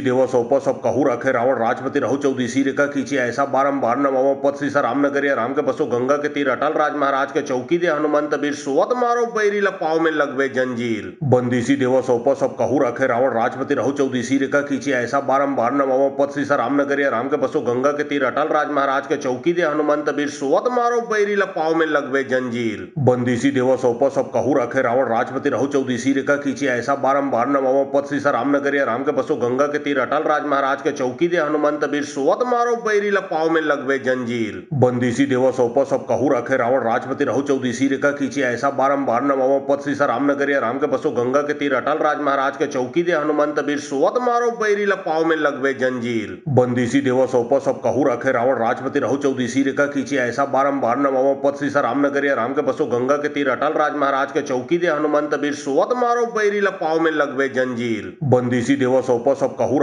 Speaker 1: देवा सौंपा सब कहू रखे रावण राजपति रहु चौदीसी रेखा खींची ऐसा बारंबार नवाओ पद सीसा रामनगर या राम के बसो गंगा के तीर अटल राज महाराज के चौकी दे हनुमंत बीर सुवत मारो बैरी ला पाँव में लगवे जंजीर। बंदीसी देवा सौंपा सब कहू रखे रावण राजपति रहु चौदीसी रेखा खींची ऐसा बारंबार नवाओ पद सीसा रामनगर या राम के बसो गंगा के तीर अटल राज महाराज के चौकी दे हनुमंत बीर सुवत मारो बैरी ला पाँव में लगवे जंजीर। बंदीसी देवा सौंपा सब कहू रखे रावण राजपति रहु चौदीसी रेखा खींची ऐसा बारंबार नवाओ पद सीसा रामनगर या राम के बसो गंगा के तीर अटल राज महाराज के चौकी दे हनुमंत बीर सुवत मारो बैरी ला पाँव में लगवे जंजीर। बंदीसी देवा सौंपा सब कहू रखे रावण राजपति रहु चौदीसी रेखा खींची ऐसा बारंबार नवाओ पद सीसा रामनगर या राम के बसो गंगा के तीर अटल राज महाराज के चौकी दे हनुमंत बीर सुवत मारो बैरी ला पाँव में लगवे जंजीर। बंदीसी देवा सौंपा सब कहू रखे रावण राजपति रहु चौदीसी रेखा खींची ऐसा बारंबार नवाओ पद सीसा रामनगर या राम के बसो गंगा के तीर अटल राज महाराज के चौकी दे हनुमंत बीर सुवत मारो बैरी ला पाँव में लगवे जंजीर। बंदीसी देवा सौंपा सब कहू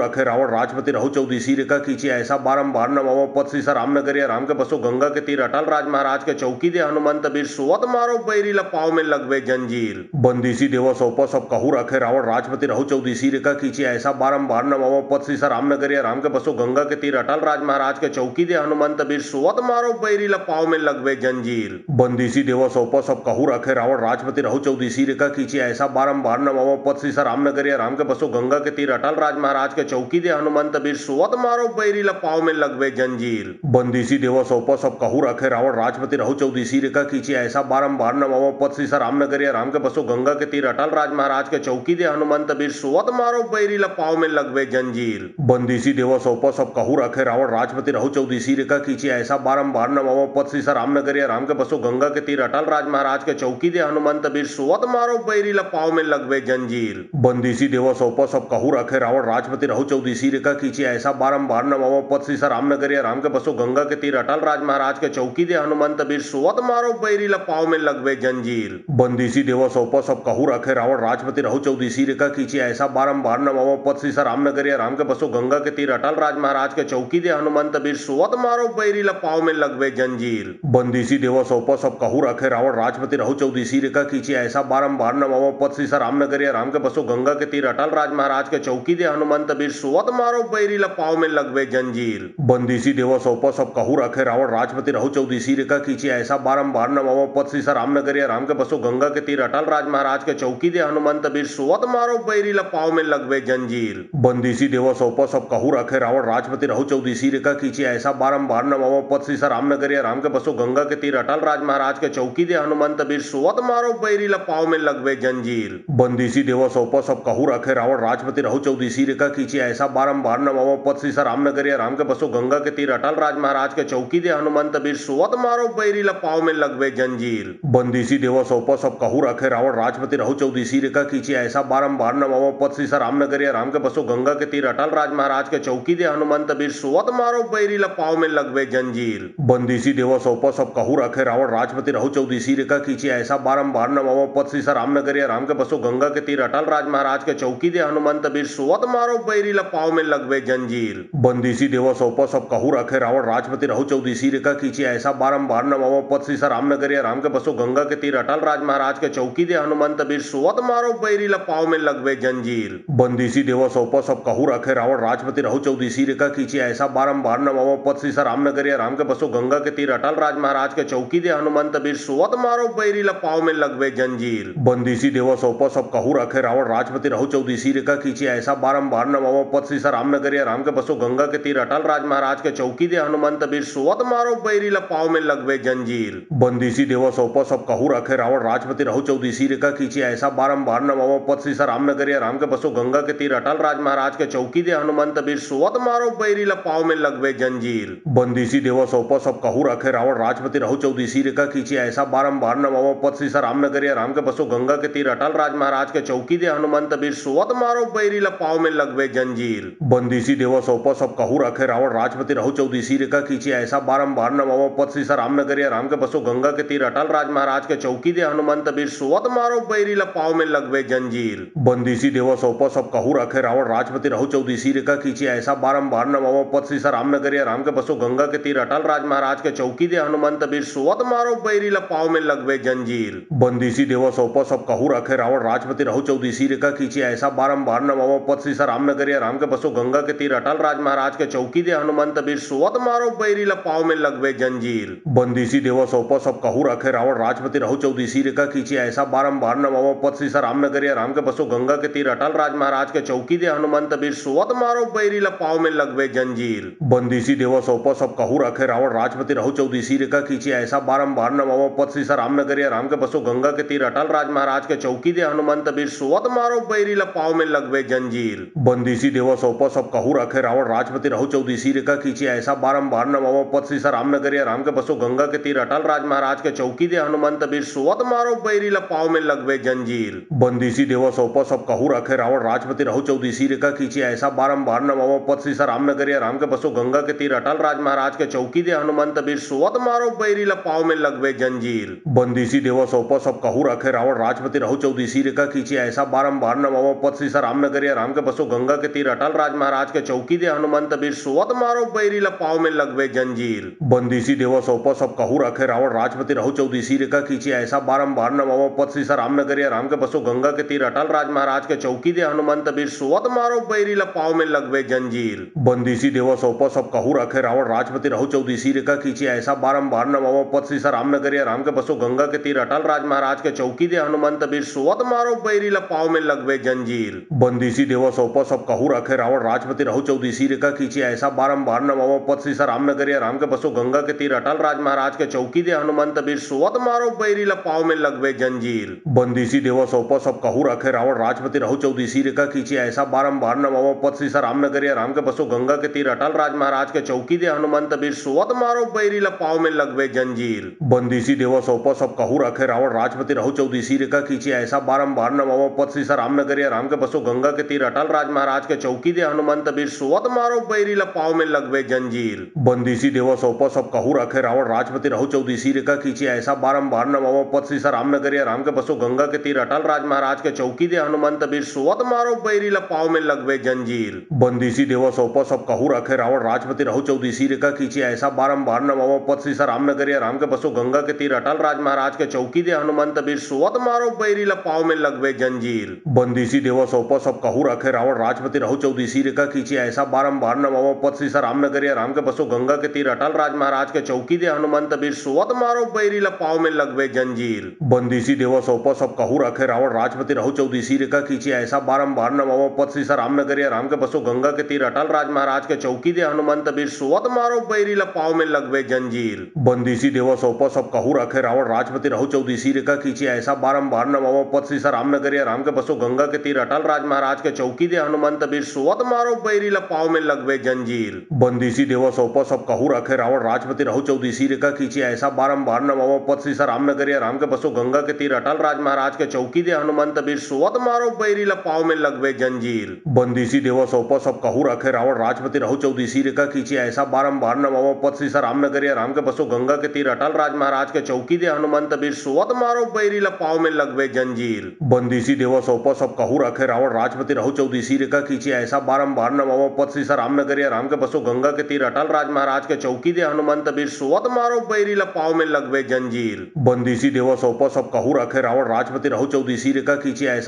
Speaker 1: रखे रावण राजपति रहु चौदीसी रेखा खींची ऐसा बारंबार नवाओ पद सीसा रामनगर या राम के बसो गंगा के तीर अटल राज महाराज के चौकी दे हनुमंत बीर सुवत मारो बैरी ला पाँव में लगवे जंजीर। बंदीसी देवा सौंपा सब कहू रखे रावण राजपति रहु चौदीसी रेखा खींची ऐसा बारंबार नवाओ पद सीसा रामनगर या राम के बसो गंगा के तीर अटल राज महाराज के चौकी दे हनुमंत बीर सुवत मारो बैरी ला पाँव में लगवे जंजीर। बंदीसी देवा सौंपा सब कहू रखे रावण राजपति रहु चौदीसी रेखा खींची ऐसा बारंबार नवाओ पद सीसा रामनगर या राम के बसो गंगा के तीर अटल राज महाराज के चौकी दे हनुमंत बीर सुवत मारो बैरी ला पाँव में लगवे जंजीर। बंदीसी देवा सौंपा सब कहू रखे रावण राजपति रहु चौदीसी रेखा खींची ऐसा बारंबार नवाओ पद सीसा रामनगर या राम के बसो गंगा के तीर अटल राज महाराज के चौकी दे हनुमंत बीर सुवत मारो बैरी ला पाँव में लगवे जंजीर। बंदीसी देवा सौंपा सब कहू रखे रावण राजपति रहु चौदी सी रेखा खींची ऐसा बारंबार नमाओ पद सीसा रामनगर या राम के बसो गंगा के तीर अटल राज महाराज के चौकी दे हनुमंत बीर सुवत मारो बैरी लपाव में लगवे जंजीर बंदीसी देवा सौपा सब कहू रखे रावण राजपति रहु चौदीसी रेखा खींची ऐसा बारंबार नमाओ पद सीसा रामनगर या राम के बसो गंगा के तीर अटल राज महाराज के चौकी दे हनुमंत बीर सुवत मारो बैरी लपाव में लगवे जंजीर बंदीसी देवा सौपा सब कहू रखे रावण राजपति रहु चौदीसी रेखा खींची ऐसा बारंबार नमाओ पद सीसा रामनगर या राम के बसो गंगा के तीर अटल राज महाराज के चौकी दे हनुमंत बीर सुवत मारो बैरी लपाव में लगवे जंजीर बंदीसी देवा सौपा सब कहू रखे रावण राजपति रहु चौदीसी रेखा खींची ऐसा बारंबार नमाओ पद सीसा रामनगर या राम के बसो गंगा के तीर अटल राज महाराज के चौकी दे हनुमंत बीर सुवत मारो बैरी लपाव में लगवे जंजीर बंदीसी देवा सौपा सब कहू रखे रावण राजपति रहु चौदीसी रेखा खींची ऐसा बारंबार नमाओ पद सीसा रामनगर या राम के बसो गंगा के तीर अटल राज महाराज के चौकी दे हनुमंत बीर सुवत मारो बैरी लपाव में लगवे जंजीर बंदीसी देवा सौपा सब कहू रखे रावण राजपति रहु चौदीसी रेखा खींची ऐसा बारंबार नमाओ पद सीसा रामनगर या राम के बसो गंगा के तीर अटल राज महाराज के चौकी दे हनुमंत बीर सुवत मारो बैरी लपाव में लगवे जंजीर बंदीसी देवा सौपा सब कहू रखे रावण राजपति रहु चौदीसी रेखा खींची ऐसा बारंबार नमाओ पद सीसा रामनगर या राम के बसो गंगा के तीर अटल राज महाराज के चौकी दे हनुमंत बीर सुवत मारो बैरी लपाव में लगवे जंजीर बंदीसी देवा सौपा सब कहू रखे रावण राजपति रहु चौदीसी रेखा खींची ऐसा बारंबार नमाओ पद सीसा रामनगर या राम के बसो गंगा के तीर अटल राज महाराज के चौकी दे हनुमंत बीर सुवत मारो बैरी लपाव में लगवे जंजीर बंदीसी देवा सौपा सब कहू रखे रावण राजपति रहु चौदीसी रेखा खींची ऐसा बारंबार नमाओ पद सीसा रामनगर या राम के बसो गंगा के तीर अटल राज महाराज के चौकी दे हनुमंत बीर सुवत मारो बैरी लपाव में लगवे जंजीर बंदीसी देवा सौपा सब कहू रखे रावण राजपति रहु चौदीसी रेखा खींची ऐसा बारंबार नमाओ पद सीसा रामनगर या राम के बसो गंगा के तीर अटल राज महाराज के चौकी दे हनुमंत बीर सुवत मारो बैरी लपाव में लगवे जंजीर बंदीसी देवा सौपा सब कहू रखे रावण राजपति रहु चौदीसी रेखा खींची ऐसा बारंबार नमाओ पद सीसा रामनगर या राम के बसो गंगा के तीर अटल राज महाराज के चौकी दे हनुमंत बीर सुवत मारो बैरी लपाव में लगवे जंजीर बंदीसी देवा सौपा सब कहू रखे रावण राजपति रहु चौदीसी रेखा खींची ऐसा बारंबार नमाओ पद सीसा रामनगर या राम के बसो गंगा के तीर अटल राज महाराज के चौकी दे हनुमंत बीर सुवत मारो बैरी लपाव में लगवे जंजीर बंदीसी देवा सौपा सब कहू रखे रावण राजपति रहु चौदीसी रेखा खींची ऐसा बारंबार नमाओ पद सीसा रामनगर या राम के बसो गंगा के तीर अटल राज महाराज के चौकी दे हनुमंत बीर सुवत मारो बैरी लपाव में लगवे जंजीर बंदीसी देवा सौपा सब कहू रखे रावण राजपति रहु चौदीसी रेखा खींची ऐसा बारंबार नमाओ पद सीसा रामनगर या राम के बसो गंगा के तीर अटल राज महाराज के चौकी दे हनुमंत बीर सुवत मारो बैरी लपाव में लगवे जंजीर बंदीसी देवा सौपा सब कहू रखे रावण राजपति रहु चौदीसी रेखा खींची ऐसा बारंबार नमाओ पद सीसा रामनगर या राम के बसो गंगा के तीर अटल राज महाराज के चौकी दे हनुमंत बीर सुवत मारो बैरी लपाव में लगवे जंजीर बंदीसी देवा सौपा सब कहू रखे रावण राजपति रहु चौदीसी रेखा खींची ऐसा बारंबार नमाओ पद सीसा रामनगर या राम के बसो गंगा के तीर अटल राज महाराज के चौकी दे हनुमंत बीर सुवत मारो बैरी लपाव में लगवे जंजीर बंदीसी देवा सौपा सब कहू रखे रावण राजपति रहु चौदीसी रेखा खींची ऐसा बारंबार नमाओ पद सीसा रामनगर या राम के बसो गंगा के तीर अटल राज महाराज के चौकी दे हनुमंत बीर सुवत मारो बैरी लपाव में लगवे जंजीर बंदीसी देवा सौपा सब कहू रखे रावण राजपति रहु चौदीसी रेखा खींची ऐसा बारंबार नमाओ पद सीसा रामनगर या राम के बसो गंगा के तीर अटल राज महाराज के चौकी दे हनुमंत बीर सुवत मारो बैरी लपाव में लगवे जंजीर बंदीसी देवा सौपा सब कहू रखे रावण राजपति रहु चौदीसी रेखा खींची ऐसा बारंबार नमाओ पद सीसा रामनगर या राम के बसो गंगा के तीर अटल राज महाराज के चौकी दे हनुमंत बीर सुवत मारो बैरी लपाव में लगवे जंजीर बंदीसी देवा सौपा सब कहू रखे रावण राजपति रहु चौदीसी रेखा खींची ऐसा बारंबार नमाओ पद सीसा रामनगर या राम के बसो गंगा के तीर अटल राज महाराज के चौकी दे हनुमंत बीर सुवत मारो बैरी लपाव में लगवे जंजीर बंदीसी देवा सौपा सब कहू रखे रावण राजपति रहु चौदीसी रेखा खींची ऐसा बारंबार नमाओ पद सीसा रामनगर या राम के बसो गंगा के तीर अटल राज महाराज के चौकी दे हनुमंत बीर सुवत मारो बैरी लपाव में लगवे जंजीर बंदीसी देवा सौपा सब कहू रखे रावण राजपति रहु चौदीसी रेखा खींची ऐसा बारंबार नमाओ पद सीसा रामनगर या राम के बसो गंगा के तीर अटल राज महाराज के चौकी दे हनुमंत बीर सुवत मारो बैरी लपाव में लगवे जंजीर बंदीसी देवा सौपा सब कहू रखे रावण राजपति रहु चौदीसी रेखा खींची ऐसा बारंबार नमाओ पद सीसा रामनगर या राम के बसो गंगा के तीर अटल राज महाराज के चौकी दे हनुमंत बीर सुवत मारो बैरी लपाव में लगवे जंजीर बंदीसी देवा सौपा सब कहू रखे रावण राजपति रहु चौदीसी रेखा खींची ऐसा बारंबार नमाओ पद सीसा रामनगर या राम के बसो गंगा के तीर अटल राज महाराज के चौकी दे हनुमंत बीर सुवत मारो बैरी लपाव में लगवे जंजीर बंदीसी देवा सौपा सब कहू रखे रावण राजपति रहु चौदीसी रेखा खींची ऐसा बारंबार नमाओ पद सीसा रामनगर या राम के बसो गंगा के तीर अटल राज महाराज के चौकी दे हनुमंत बीर सुवत मारो बैरी लपाव में लगवे जंजीर बंदीसी देवा सौपा सब कहू रखे रावण राजपति रहु चौदीसी रेखा खींची ऐसा बारंबार नमाओ पद सीसा रामनगर या राम के बसो गंगा के तीर अटल राज महाराज के चौकी दे हनुमंत बीर सोवत मारो बैरी लपाव में लगवे जंजीर। बंदीसी देव सौप सब कहू रखे रावण राजपति रहु चौदीसी रेखा खींची ऐसा बारंबार नवो पद श्री रामनगरिया राम के बसो गंगा के तीर अटल राज महाराज के चौकी दे हनुमंत बीर सोवत मारो बैरी लपाव में लगवे जंजीर। बंदीसी देव सौप सब कहू रखे रावण राजपति रहु चौदीसी रेखा खींची ऐसा बारंबार नवो पद श्री रामनगरिया राम के बसो गंगा के तीर अटल राज महाराज के चौकी दे हनुमंत बीर सोवत मारो बैरी लपाव में लगवे जंजीर। बंदीसी देव सौप सब कहू रखे रावण राजपति रहु चौदीसी रेखा खींची ऐसा बारंबार नवो पद श्री रामनगरिया राम के बसो गंगा के तीर अटल राज महाराज के चौकी दे हनुमंत बीर सोवत मारो बैरी लपाव में लगवे जंजीर। बंदीसी देव सौप सब कहू रखे रावण राजपति रहु चौदीसी रेखा खींची ऐसा बारंबार नवो पद श्री रामनगरिया राम के बसो गंगा के तीर अटल राज महाराज के चौकी दे हनुमंत बीर सोवत मारो बैरी लपाव में लगवे जंजीर। बंदीसी देव सौप सब कहू रखे रावण राजपति रहु चौदीसी रेखा खींची ऐसा बारंबार नवो पद श्री रामनगरिया राम के बसो गंगा के तीर अटल राज महाराज के चौकी दे हनुमंत बीर सोवत मारो बैरी लपाव में लगवे जंजीर। बंदीसी देव सौप सब कहू रखे रावण राजपति रहु चौदीसी रेखा खींची ऐसा बारंबार नवो पद श्री रामनगरिया राम के बसो गंगा के तीर अटल राज महाराज के चौकी दे हनुमंत बीर सोवत मारो बैरी लपाव में लगवे जंजीर। बंदीसी देव सौप सब कहू रखे रावण राजपति रहु चौदीसी रेखा खींची ऐसा बारंबार नवो पद श्री रामनगरिया राम के बसो गंगा के तीर अटल राज महाराज के चौकी दे हनुमंत बीर सोवत मारो बैरी लपाव में लगवे जंजीर। बंदीसी देव सौप सब कहू रखे रावण राजपति रहु चौदीसी रेखा खींची ऐसा बारंबार नवो पद श्री रामनगरिया राम के बसो गंगा के तीर अटल राज महाराज के चौकी दे हनुमंत बीर सोवत मारो बैरी लपाव में लगवे जंजीर। बंदीसी देव सौप सब कहू रखे रावण राजपति रहु चौदीसी रेखा खींची ऐसा बारंबार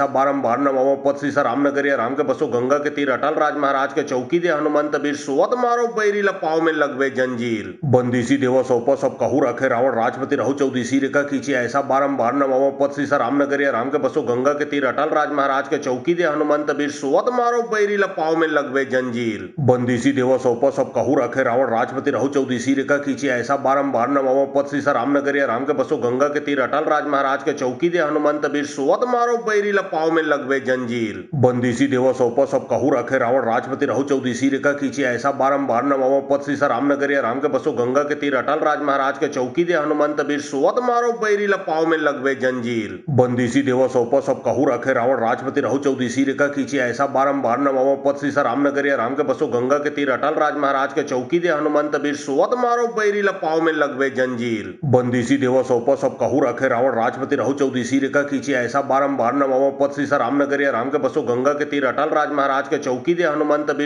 Speaker 1: नवो पद श्री रामनगरिया राम के बसो गंगा के तीर अटल राज महाराज के चौकी दे हनुमंत बीर सोवत मारो बैरी लपाव में लगवे जंजीर। बंदीसी देव सौप सब कहू रखे रावण राजपति रहु चौदीसी रेखा खींची ऐसा बारंबार नवो पद श्री रामनगरिया राम के बसो गंगा के तीर अटल राज महाराज के चौकी दे हनुमंत बीर सोवत मारो बैरी लपाव में लगवे जंजीर। बंदीसी देव सौप सब कहू रखे रावण राजपति रहु चौदीसी रेखा खींची ऐसा बारंबार नवो पद श्री रामनगरिया राम के बसो गंगा के तीर अटल राज महाराज के चौकी दे हनुमंत बीर सोवत मारो बैरी लपाव में लगवे जंजीर। बंदीसी देव सौप सब कहू रखे रावण राजपति रहु चौदीसी रेखा खींची ऐसा बारंबार नवो पद श्री रामनगरिया राम के बसो गंगा के तीर अटल राज महाराज के चौकी दे हनुमंत बीर सोवत मारो बैरी लपाव में लगवे जंजीर। बंदीसी देव सौप सब कहू रखे रावण राजपति रहु चौदीसी रेखा खींची ऐसा बारंबार नवो पद श्री रामनगरिया राम के बसो गंगा के तीर अटल राज महाराज के चौकी दे हनुमंत बीर सोवत मारो बैरी लपाव में लगवे जंजीर। बंदीसी देव सौप सब कहू रखे रावण राजपति रहु चौदीसी रेखा खींची ऐसा बारंबार नवो पद श्री रामनगरिया राम के बसो गंगा के तीर अटल राज महाराज के चौकी दे हनुमंत बीर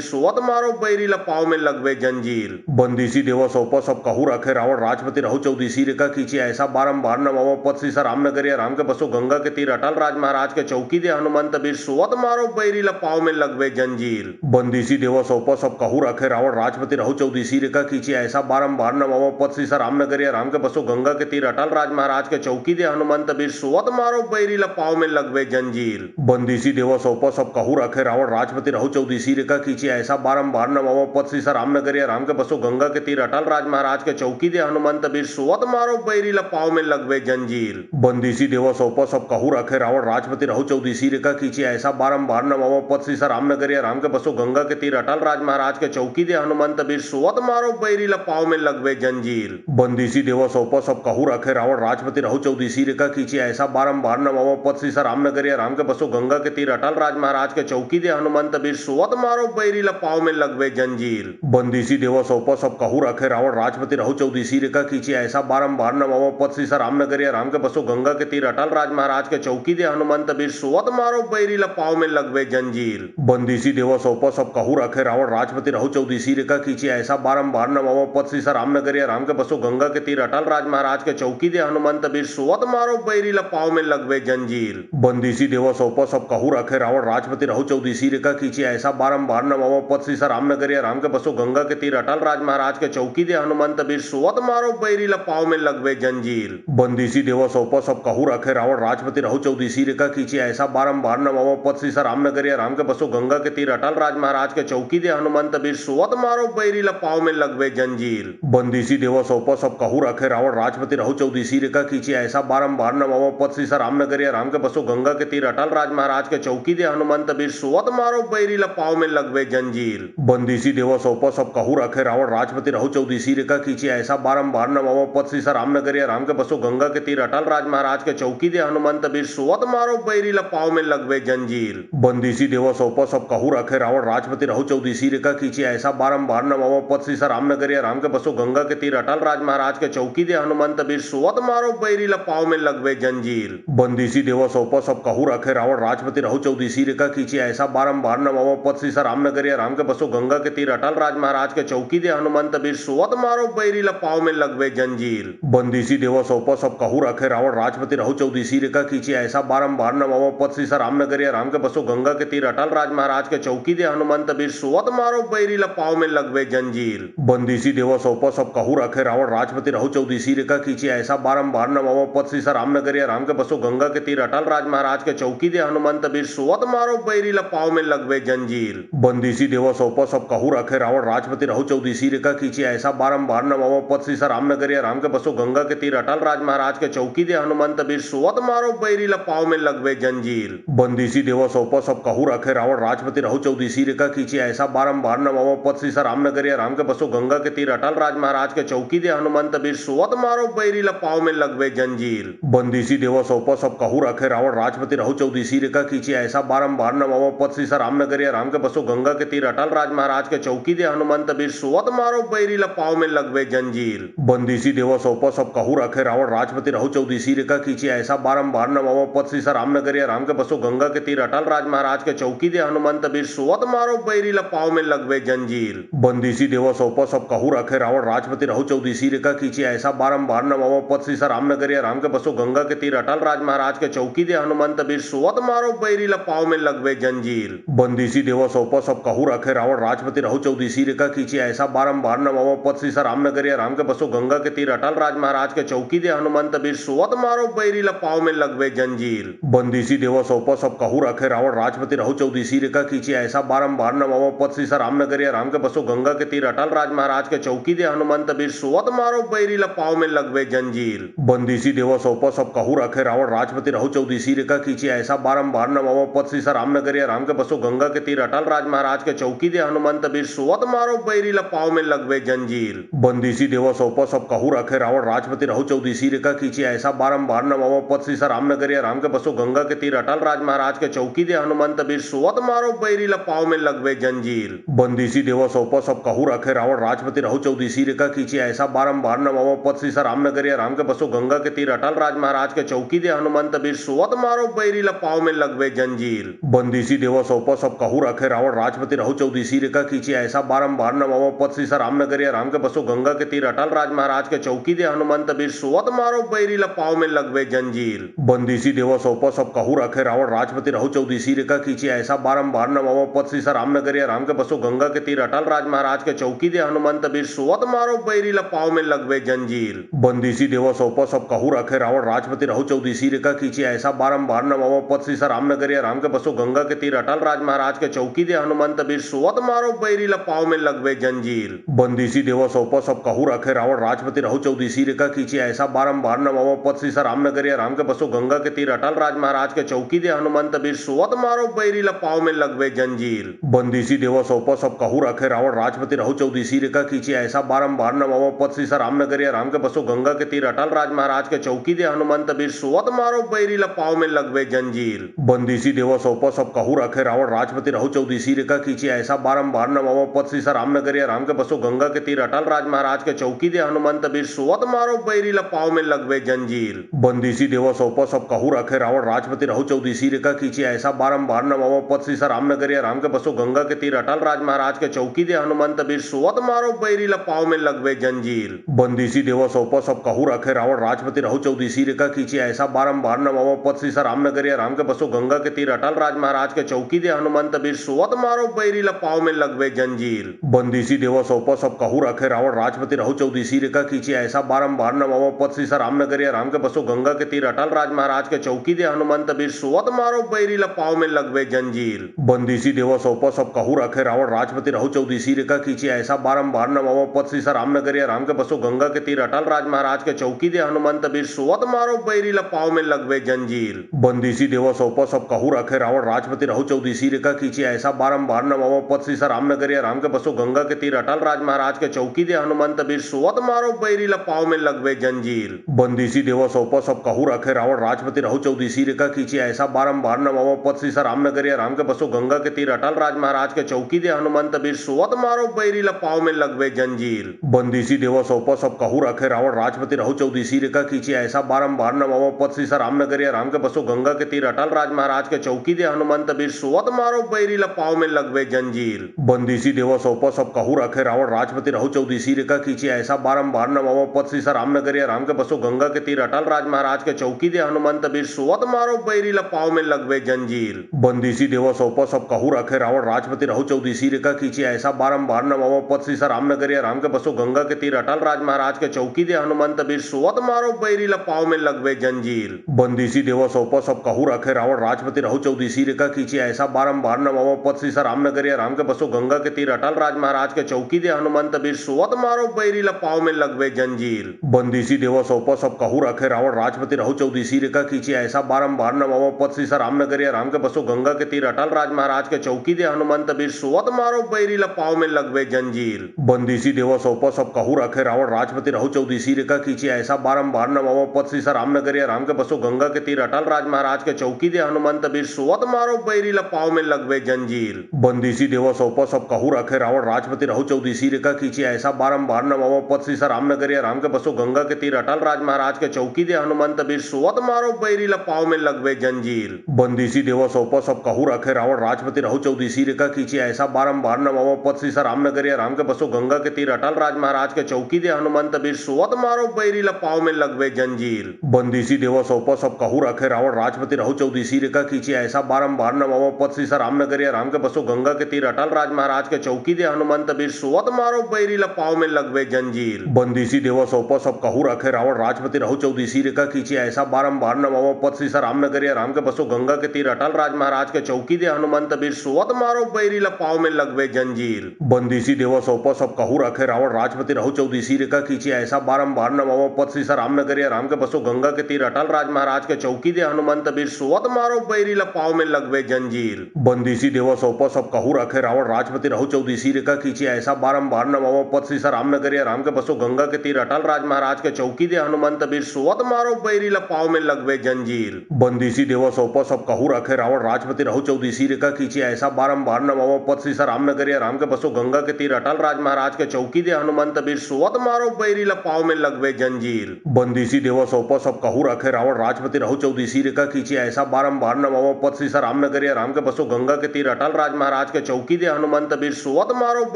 Speaker 1: सोवत मारो बैरी लपाव में लगवे जंजीर। बंदीसी देव सौप सब कहू रखे रावण राजपति रहु चौदीसी रेखा खींची ऐसा बारंबार नवो पद श्री रामनगरिया राम के बसो गंगा के तीर अटल राज महाराज के चौकी दे हनुमंत बीर सोवत मारो बैरी लपाव में लगवे जंजीर। बंदीसी देव सौप सब कहू रखे रावण राजपति रहु चौदीसी रेखा खींची ऐसा बारंबार नवो पद श्री रामनगरिया राम के बसो गंगा के तीर अटल राज महाराज के चौकी दे हनुमंत बीर सोवत मारो बैरी लपाव में लगवे जंजीर। बंदीसी देव सौप सब कहू रखे रावण राजपति रहु चौदीसी रेखा खींची ऐसा बारंबार नवो पद श्री रामनगरिया राम के बसो गंगा के तीर अटल राज महाराज के चौकी दे हनुमंत बीर सोवत मारो बैरी लपाव में लगवे जंजीर। बंदीसी देव सौप सब कहू रखे रावण राजपति रहु चौदीसी रेखा खींची ऐसा बारंबार नवो पद श्री रामनगरिया राम के बसो गंगा के तीर अटल राज महाराज के चौकी दे हनुमंत बीर सोवत मारो बैरी लपाव में लगवे जंजीर। बंदीसी देव सौप सब कहू रखे रावण राजपति रहु चौदीसी रेखा खींची ऐसा बारंबार नवो पद श्री रामनगरिया राम के बसो गंगा के तीर अटल राज महाराज के चौकी दे हनुमंत बीर सोवत मारो बैरी लपाव में लगवे जंजीर। बंदीसी देव सौप सब कहू रखे रावण राजपति रहु चौदीसी रेखा खींची ऐसा बारंबार नवो पद श्री रामनगरिया राम के बसो गंगा के तीर अटल राज महाराज के चौकी दे हनुमंत बीर सोवत मारो बैरी लपाव में लगवे जंजीर। बंदीसी देव सौप सब कहू रखे रावण राजपति रहु चौदीसी रेखा खींची ऐसा बारंबार नवो पद श्री रामनगरिया राम के बसो गंगा के तीर अटल राज महाराज के चौकी दे हनुमंत बीर सोवत मारो बैरी लपाव में लगवे जंजीर। बंदीसी देव सौप सब कहू रखे रावण राजपति रहु चौदीसी रेखा खींची ऐसा बारंबार नवो पद श्री रामनगरिया राम के बसो गंगा के तीर अटल राज महाराज के चौकी दे हनुमंत बीर सोवत मारो बैरी लपाव में लगवे जंजीर। बंदीसी देव सौप सब कहू रखे रावण राजपति रहु चौदीसी रेखा खींची ऐसा बारंबार नवो पद श्री रामनगरिया राम के बसो गंगा के तीर अटल राज महाराज के चौकी दे हनुमंत बीर सोवत मारो बैरी लपाव में लगवे जंजीर। बंदीसी देव सौप सब कहू रखे रावण राजपति रहु चौदीसी रेखा खींची ऐसा बारंबार नवो पद श्री रामनगरिया राम के बसो गंगा के तीर अटल राज महाराज के चौकी दे हनुमंत बीर सोवत मारो बैरी लपाव में लगवे जंजीर। बंदीसी देव सौप सब कहू रखे रावण राजपति रहु चौदीसी रेखा खींची ऐसा बारंबार नवो पद श्री रामनगरिया राम के बसो गंगा के तीर अटल राज महाराज के चौकी दे हनुमंत बीर सोवत मारो बैरी लपाव में लगवे जंजीर। बंदीसी देव सौप सब सब कहू रखे रावण राजपति रहु चौदीसी रेखा खींची ऐसा बारंबार नवाओ पद सीसा रामनगरिया राम के बसो गंगा के तीर अटल राज महाराज के चौकी दे हनुमंत बीर सुवत मारो बैरी लपाव में लगवे जंजीर बंदीसी देवा सोपो सब कहू रखे रावण राजपति रहु चौदीसी रेखा खींची ऐसा बारंबार नवाओ पद सीसा रामनगरिया राम के बसो गंगा के तीर अटल राज महाराज के चौकी दे हनुमंत बीर सुवत मारो बैरी लपाव में लगवे जंजीर बंदीसी देवा सोपो सब कहू रखे रावण राजपति रहु चौदीसी रेखा खींची ऐसा बारंबार नवाओ पद सीसा रामनगरिया राम के बसो गंगा के तीर अटल राज महाराज के चौकी दे हनुमंत बीर सुवत मारो बैरी लपाव में लगवे जंजीर बंदीसी देवा सोपो सब कहू रखे रावण राजपति रहु चौदीसी रेखा खींची ऐसा बारंबार नवाओ पद सीसा रामनगरिया राम के बसो गंगा के तीर अटल राज महाराज के चौकी दे हनुमंत बीर सुवत मारो बैरी लपाव में लगवे जंजीर बंदीसी देवा सोपो सब कहू रखे रावण राजपति रहु चौदीसी रेखा खींची ऐसा बारंबार नवाओ पद सीसा रामनगरिया राम के बसो गंगा के तीर अटल राज महाराज के चौकी दे हनुमंत बीर सुवत मारो बैरी लपाव में लगवे जंजीर बंदीसी देवा सोपो सब कहू रखे रावण राजपति रहु चौदीसी रेखा खींची ऐसा बारंबार नवाओ पद सीसा रामनगरिया राम के बसो गंगा के तीर अटल राज महाराज के चौकी दे हनुमंत बीर सुवत मारो बैरी लपाव में लगवे जंजीर बंदीसी देवा सोपो सब कहू रखे रावण राजपति रहु चौदीसी रेखा खींची ऐसा बारंबार नवाओ पद सीसा रामनगरिया राम के बसो गंगा के तीर अटल राज महाराज के चौकी दे हनुमंत बीर सुवत मारो बैरी लपाव में लगवे जंजीर बंदीसी देवा सोपो सब कहू रखे रावण राजपति रहु चौदीसी रेखा खींची ऐसा बारंबार नवाओ पद सीसा रामनगरिया राम के बसो गंगा के तीर अटल राज महाराज के चौकी दे हनुमंत बीर सुवत मारो बैरी लपाव में लगवे जंजीर बंदीसी देवा सोपो सब कहू रखे रावण राजपति रहु चौदीसी रेखा खींची ऐसा बारंबार नवाओ पद सीसा रामनगरिया राम के बसो गंगा के तीर अटल राज महाराज के चौकी दे हनुमंत बीर सुवत मारो बैरी लपाव में लगवे जंजीर बंदीसी देवा सोपो सब कहू रखे रावण राजपति रहु चौदीसी रेखा खींची ऐसा बारंबार नवाओ पद सीसा रामनगरिया राम के बसो गंगा के तीर अटल राज महाराज के चौकी दे हनुमंत बीर सुवत मारो बैरी लपाव में लगवे जंजीर बंदीसी देवा सोपो सब कहू रखे रावण राजपति रहु चौदीसी रेखा खींची ऐसा बारंबार नवाओ पद सीसा रामनगरिया राम के बसो गंगा के तीर अटल राज महाराज के चौकी दे हनुमंत बीर सुवत मारो बैरी लपाव में लगवे जंजीर बंदीसी देवा सोपो सब कहू रखे रावण राजपति रहु चौदीसी रेखा खींची ऐसा बारंबार नवाओ पद सीसा रामनगरिया राम के बसो गंगा के तीर अटल राज महाराज के चौकी दे हनुमंत बीर सुवत मारो बैरी लपाव में लगवे जंजीर बंदीसी देवा सोपो सब कहू रखे रावण राजपति रहु चौदीसी रेखा खींची ऐसा बारंबार नवाओ पद सीसा रामनगरिया राम के बसो गंगा के तीर अटल राज महाराज के चौकी दे हनुमंत बीर सुवत मारो बैरी लपाव में लगवे जंजीर बंदीसी देवा सोपो सब कहू रखे रावण राजपति रहु चौदीसी रेखा खींची ऐसा बारंबार नवाओ पद सीसा रामनगरिया राम के बसो गंगा के तीर अटल राज महाराज के चौकी दे हनुमंत बीर सुवत मारो बैरी लपाव में लगवे जंजीर बंदीसी देवा सोपो सब कहू रखे रावण राजपति रहु चौदीसी रेखा खींची ऐसा बारंबार नवाओ पद सीसा रामनगरिया राम के बसो गंगा के तीर अटल राज महाराज के चौकी दे हनुमंत बीर सुवत मारो बैरी लपाव में लगवे जंजीर बंदीसी देवा सोपो सब कहू रखे रावण राजपति रहु चौदीसी रेखा खींची ऐसा बारंबार नवाओ पद सीसा रामनगरिया राम के बसो गंगा के तीर अटल राज महाराज के चौकी दे हनुमंत बीर सुवत मारो बैरी लपाव में लगवे जंजीर बंदीसी देवा सोपो सब कहू रखे रावण राजपति रहु चौदीसी रेखा खींची ऐसा बारंबार नवाओ पद सीसा रामनगरिया राम के बसो गंगा के तीर अटल राज महाराज के चौकी दे हनुमंत बीर सुवत मारो बैरी लपाव में लगवे जंजीर बंदीसी देवा सोपो सब कहू रखे रावण राजपति रहु चौदीसी रेखा खींची ऐसा बारंबार नवाओ पद सीसा रामनगरिया राम के बसो गंगा के तीर अटल राज महाराज के चौकी दे हनुमंत बीर सुवत मारो बैरी लपाव में लगवे जंजीर बंदीसी देवा सोपो सब कहू रखे रावण राजपति रहु चौदीसी रेखा खींची ऐसा बारंबार नवाओ पद सीसा रामनगरिया राम के बसो गंगा के तीर अटल राज महाराज के चौकी दे हनुमंत बीर सुवत मारो बैरी लपाव में लगवे जंजीर बंदीसी देवा सोपो सब कहू रखे रावण राजपति रहु चौदीसी रेखा खींची ऐसा बारंबार नवाओ पद सीसा रामनगरिया राम के बसो गंगा के तीर अटल राज महाराज के चौकी दे हनुमंत बीर सुवत मारो बैरी लपाव में लगवे जंजीर बंदीसी देवा सोपो सब कहू रखे रावण राजपति रहु चौदीसी रेखा खींची ऐसा बारंबार नवाओ पद सीसा रामनगरिया राम के बसो गंगा के तीर अटल राज महाराज के चौकी दे हनुमंत बीर सुवत मारो बैरी लपाव में लगवे जंजीर बंदीसी देवा सोपो सब कहू रखे रावण राजपति रहु चौदीसी रेखा खींची ऐसा बारंबार नवाओ पद सीसा रामनगरिया राम के बसो गंगा के तीर अटल राज महाराज के चौकी दे हनुमंत बीर सुवत मारो बैरी लपाव में लगवे जंजीर बंदीसी देवा सोपो सब कहू रखे रावण राजपति रहु चौदीसी रेखा खींची ऐसा बारंबार नवाओ पद सीसा रामनगरिया राम के बसो गंगा के तीर अटल राज महाराज के चौकी दे हनुमंत बीर सुवत मारो बैरी लपाव में लगवे जंजीर बंदीसी देवा सोपो सब कहू रखे रावण राजपति रहु चौदीसी रेखा खींची ऐसा बारंबार नवाओ पद सीसा रामनगरिया राम के बसो गंगा के तीर अटल राज महाराज के चौकी दे हनुमंत बीर सुवत मारो बैरी लपाव में लगवे जंजीर बंदीसी देवा सोपो सब कहू रखे रावण राजपति रहु चौदीसी रेखा खींची ऐसा बारंबार नवाओ पद सीसा रामनगरिया राम के बसो गंगा के तीर अटल राज महाराज के चौकी दे हनुमंत बीर सुवत मारो बैरी लपाव में लगवे जंजीर बंदीसी देवा सोपो सब कहू रखे रावण राजपति रहु चौदीसी रेखा खींची ऐसा बारंबार नवाओ पद सीसा रामनगरिया राम के बसो गंगा के तीर अटल राज महाराज के चौकी दे हनुमंत बीर सुवत मारो बैरी पाँव में लगवे जंजीर। बंदीसी देव सौंपा सब कहू रखे रावण राजपति रहु चौदीसी रेखा खींची ऐसा बारंबार नवाओ पद सीसा रामनगरिया राम के बसो गंगा के तीर अटल राज महाराज के चौकी दे हनुमंत बीर सुवत मारो बैरी पाँव में लगवे जंजीर। बंदीसी देव सौंपा सब कहू रखे रावण राजपति रहु चौदीसी रेखा खींची ऐसा बारंबार नवाओ पद सीसा रामनगरिया राम के बसो गंगा के तीर अटल राज महाराज के चौकी दे हनुमंत बीर सुवत मारो बैरी पाँव में लगवे जंजीर। बंदीसी देव सौंपा सब कहू रखे रावण राजपति रहु चौदीसी रेखा खींची ऐसा बारंबार नवाओ पद सीसा रामनगरिया राम के बसो गंगा के तीर अटल राज महाराज के चौकी दे हनुमंत बीर सुवत मारो बैरी पाँव में लगवे जंजीर। बंदीसी देव सौंपा सब कहू रखे रावण राजपति रहु चौदीसी रेखा खींची ऐसा बारंबार नवाओ पद सीसा रामनगरिया राम के बसो गंगा के तीर अटल राज महाराज के चौकी दे हनुमंत बीर सुवत मारो बैरी पाँव में लगवे जंजीर। बंदीसी देव सौंपा सब कहू रखे रावण राजपति रहु चौदीसी रेखा खींची ऐसा बारंबार नवाओ पद सीसा रामनगरिया राम के बसो गंगा के तीर अटल राज महाराज के चौकी दे हनुमंत बीर सुवत मारो बैरी पाँव में लगवे जंजीर। बंदीसी देव सौंपा सब कहू रखे रावण राजपति रहु चौदीसी रेखा खींची ऐसा बारंबार नवाओ पद सीसा रामनगरिया राम के बसो गंगा के तीर अटल राज महाराज के चौकी दे हनुमंत बीर सुवत मारो बैरी पाँव में लगवे जंजीर। बंदीसी देव सौंपा सब कहू रखे रावण राजपति रहु चौदीसी रेखा खींची ऐसा बारंबार नवाओ पद सीसा रामनगरिया राम के बसो गंगा के तीर अटल राज महाराज के चौकी दे हनुमंत बीर सुवत मारो बैरी पाँव में लगवे जंजीर। बंदीसी देव सौंपा सब कहू रखे रावण राजपति रहु चौदीसी रेखा खींची ऐसा बारंबार नवाओ पद सीसा रामनगरिया राम के बसो गंगा के तीर अटल राज महाराज के चौकी दे हनुमंत बीर सुवत मारो बैरी पाँव में लगवे जंजीर। बंदीसी देव सौंपा सब कहू रखे रावण राजपति रहु चौदीसी रेखा खींची ऐसा बारंबार नवाओ पद सीसा रामनगरिया राम के बसो गंगा के तीर अटल राज महाराज के चौकी दे हनुमंत बीर सुवत मारो बैरी पाँव में लगवे जंजीर। बंदीसी देव सौंपा सब कहू रखे रावण राजपति रहु चौदीसी रेखा खींची ऐसा बारंबार नवाओ पद सीसा रामनगरिया राम के बसो गंगा के तीर अटल राज महाराज के चौकी दे हनुमंत बीर सुवत मारो बैरी पाँव में लगवे जंजीर। बंदीसी देव सौंपा सब कहू रखे रावण राजपति रहु चौदीसी रेखा खींची ऐसा बारंबार नवाओ पद सीसा रामनगरिया राम के बसो गंगा के तीर अटल राज महाराज के चौकी दे हनुमंत बीर सुवत मारो बैरी पाँव में लगवे जंजीर। बंदीसी देव सौंपा सब कहू रखे रावण राजपति रहु चौदीसी रेखा खींची ऐसा बारंबार नवाओ पद सीसा रामनगरिया राम के बसो गंगा के तीर अटल राज महाराज के चौकी दे हनुमंत बीर सुवत मारो बैरी पाँव में लगवे जंजीर। बंदीसी देव सौंपा सब कहू रखे रावण राजपति रहु चौदीसी रेखा खींची ऐसा बारंबार नवाओ पद सीसा रामनगरिया राम के बसो गंगा के तीर अटल राज महाराज के चौकी दे हनुमंत बीर सुवत मारो बैरी पाँव में लगवे जंजीर। बंदीसी देव सौंपा सब कहू रखे रावण राजपति रहु चौदीसी रेखा खींची ऐसा बारंबार नवाओ पद सीसा रामनगरिया राम के बसो गंगा के तीर अटल राज महाराज के चौकी दे हनुमंत बीर सुवत मारो